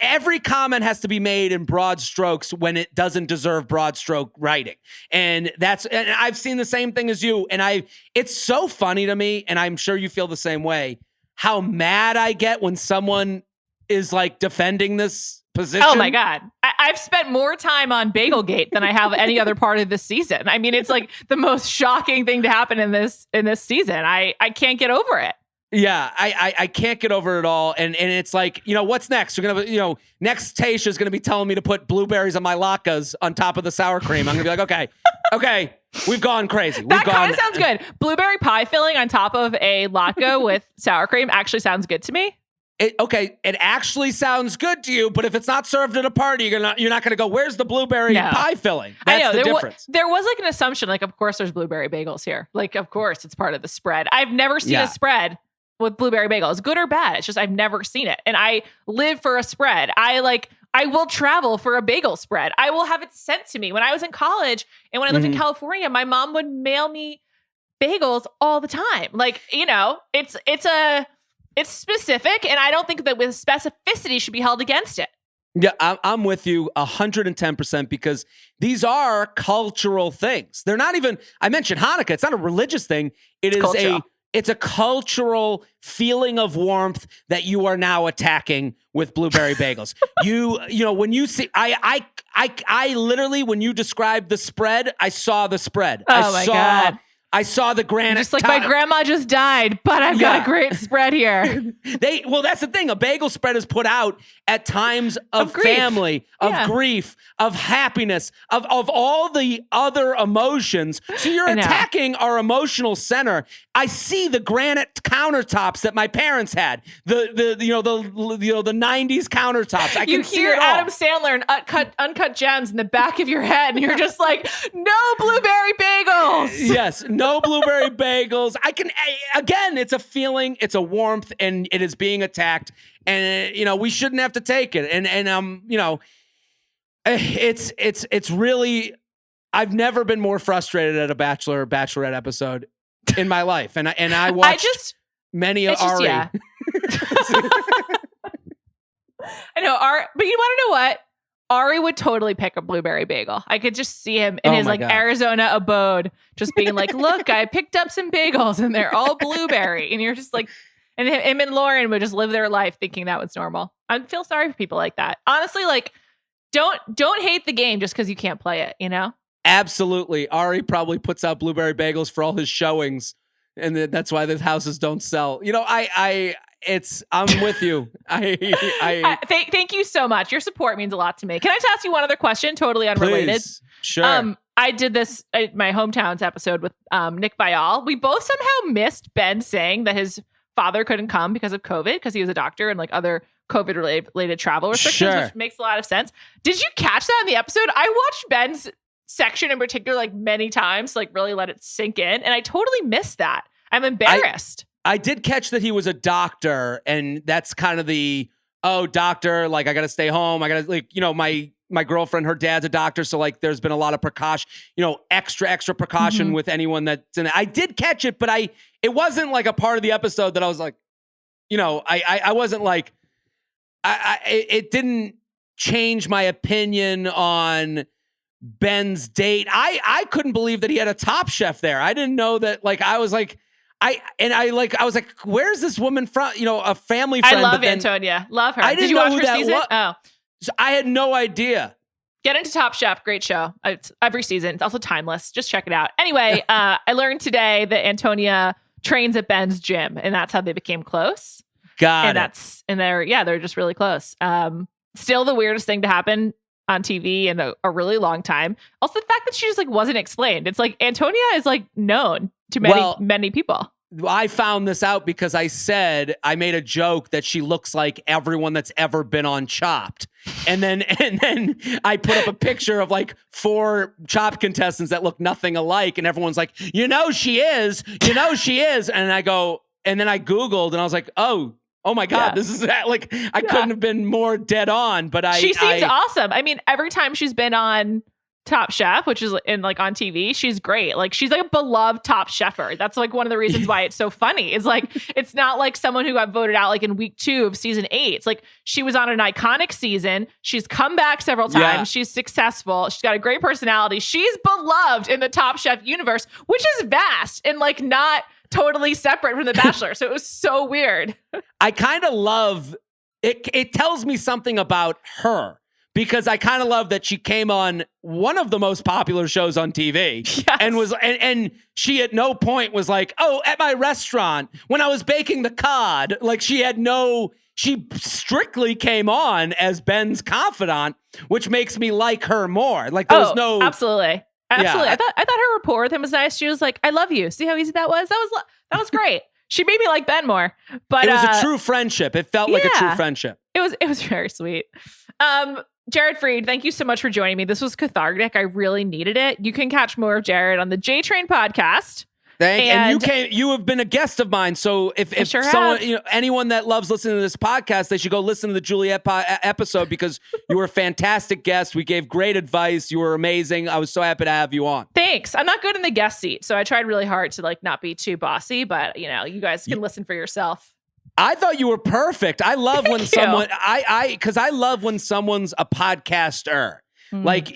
every comment has to be made in broad strokes when it doesn't deserve broad stroke writing, and I've seen the same thing as you, and it's so funny to me, and I'm sure you feel the same way, how mad I get when someone is like defending this position. Oh my God. I've spent more time on Bagelgate than I have any other part of this season. I mean, it's like the most shocking thing to happen in this season. I can't get over it. Yeah, I can't get over it all. And it's like, what's next? We're going to, next Tayshia's going to be telling me to put blueberries on my latkes on top of the sour cream. I'm going to be like, okay, we've gone crazy. That kind of sounds good. Blueberry pie filling on top of a latke with sour cream actually sounds good to me. It actually sounds good to you, but if it's not served at a party, you're not going to go, where's the blueberry pie filling? That's the difference. There was like an assumption, like, of course there's blueberry bagels here. Like, of course it's part of the spread. I've never seen a spread with blueberry bagels, good or bad. It's just, I've never seen it. And I live for a spread. I will travel for a bagel spread. I will have it sent to me. When I was in college and when I lived in California, my mom would mail me bagels all the time. Like, it's specific, and I don't think that with specificity should be held against it. Yeah, I'm with you 110% because these are cultural things. They're not even, I mentioned Hanukkah. It's not a religious thing. It's a cultural feeling of warmth that you are now attacking with blueberry bagels. When you see, I literally, when you described the spread, I saw the spread. Oh my God. I saw the granite. Just like my grandma just died, but I've got a great spread here. That's the thing. A bagel spread is put out at times of family, of grief, of happiness, of all the other emotions. So you're attacking our emotional center. I see the granite countertops that my parents had. The 90s countertops. I can see it all. Adam Sandler and uncut gems in the back of your head, and you're just like, no blueberry bagels. Yes. No blueberry bagels. Again, it's a feeling, it's a warmth, and it is being attacked. And, we shouldn't have to take it. And it's really, I've never been more frustrated at a Bachelor or Bachelorette episode in my life. And I watched many of Ari. I know, but you want to know what? Ari would totally pick a blueberry bagel. I could just see him in his Arizona abode just being like, look, I picked up some bagels and they're all blueberry. And you're just like, and him and Lauren would just live their life thinking that was normal. I feel sorry for people like that. Honestly, like, don't hate the game just because you can't play it, Absolutely. Ari probably puts out blueberry bagels for all his showings. And that's why the houses don't sell. I'm with you. Thank you so much. Your support means a lot to me. Can I just ask you one other question? Totally unrelated. Please. Sure. I did this my hometowns episode with Nick Viall. We both somehow missed Ben saying that his father couldn't come because of COVID, because he was a doctor and like other COVID related travel restrictions, which makes a lot of sense. Did you catch that in the episode? I watched Ben's section in particular like many times, like really let it sink in, and I totally missed that. I'm embarrassed. I did catch that he was a doctor, and that's kind of the, doctor, like I got to stay home. I got to, my girlfriend, her dad's a doctor. So like there's been a lot of precaution, extra precaution with anyone that's in it. I did catch it, but it wasn't like a part of the episode that I was like, I wasn't like, it didn't change my opinion on Ben's date. I couldn't believe that he had a Top Chef there. I didn't know that. Like, I was like, I was like, where's this woman from? A family friend. I love Antonia. Love her. I didn't Did you know watch who her that season? was. Oh. So I had no idea. Get into Top Chef. Great show. It's every season. It's also timeless. Just check it out. Anyway, I learned today that Antonia trains at Ben's gym, and that's how they became close. They're just really close. Still the weirdest thing to happen on TV in a really long time. Also, the fact that she just like wasn't explained. It's like Antonia is like known to many people. I found this out because I made a joke that she looks like everyone that's ever been on Chopped. And then I put up a picture of like 4 Chopped contestants that look nothing alike. And everyone's like, she is. And I go, and then I Googled and I was like, oh my God, this is like, I couldn't have been more dead on, but she seems awesome. I mean, every time she's been on Top Chef, which is on TV, she's great. Like she's like a beloved Top Chefer. That's like one of the reasons why it's so funny. It's like, it's not like someone who got voted out like in week 2 of season 8. It's like she was on an iconic season. She's come back several times. Yeah. She's successful. She's got a great personality. She's beloved in the Top Chef universe, which is vast and like not totally separate from The Bachelor. So it was so weird. I kind of love it. It tells me something about her. Because I kind of love that she came on one of the most popular shows on TV and she at no point was like, oh, at my restaurant when I was baking the cod, like she strictly came on as Ben's confidant, which makes me like her more. Like there was no absolutely. Yeah. I thought her rapport with him was nice. She was like, I love you. See how easy that was? That was great. She made me like Ben more. But it was a true friendship. It felt like a true friendship. It was very sweet. Jared Freid, thank you so much for joining me. This was cathartic. I really needed it. You can catch more of Jared on the J Train podcast. And you have been a guest of mine. So if someone, anyone that loves listening to this podcast, they should go listen to the Juliet episode because you were a fantastic guest. We gave great advice. You were amazing. I was so happy to have you on. Thanks. I'm not good in the guest seat, so I tried really hard to like not be too bossy, but you guys can listen for yourself. I thought you were perfect. I love when someone because I love when someone's a podcaster. Like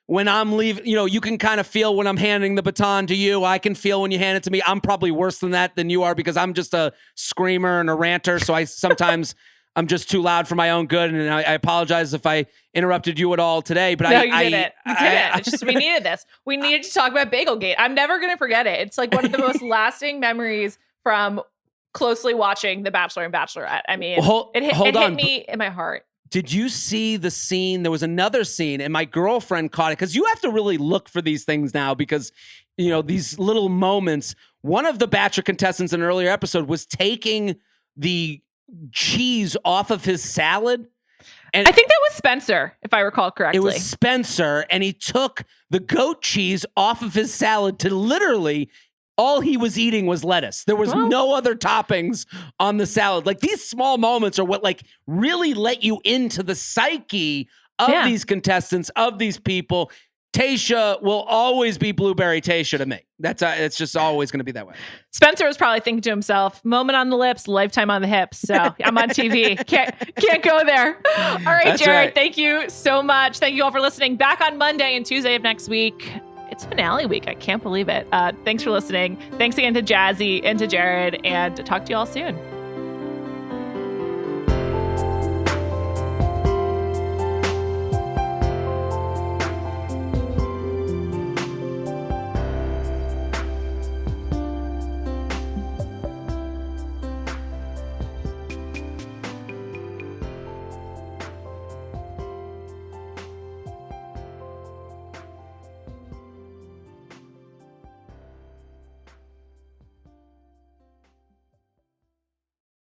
when I'm leaving, you can kind of feel when I'm handing the baton to you. I can feel when you hand it to me. I'm probably worse than you are because I'm just a screamer and a ranter. So sometimes I'm just too loud for my own good. And I apologize if I interrupted you at all today. But you did it. It's just we needed this. We needed to talk about Bagelgate. I'm never going to forget it. It's like one of the most lasting memories from closely watching The Bachelor and Bachelorette. I mean, it hit me in my heart. Did you see the scene? There was another scene and my girlfriend caught it because you have to really look for these things now because, these little moments. One of the Bachelor contestants in an earlier episode was taking the cheese off of his salad. And I think that was Spencer, if I recall correctly. It was Spencer, and he took the goat cheese off of his salad to literally... all he was eating was lettuce. There was no other toppings on the salad. Like these small moments are what like really let you into the psyche of these contestants, of these people. Tayshia will always be Blueberry Tayshia to me. It's just always going to be that way. Spencer was probably thinking to himself, moment on the lips, lifetime on the hips. So I'm on TV. Can't go there. All right, that's Jared, right. Thank you so much. Thank you all for listening. Back on Monday and Tuesday of next week. It's finale week. I can't believe it. Thanks for listening. Thanks again to Jazzy and to Jared, and talk to you all soon.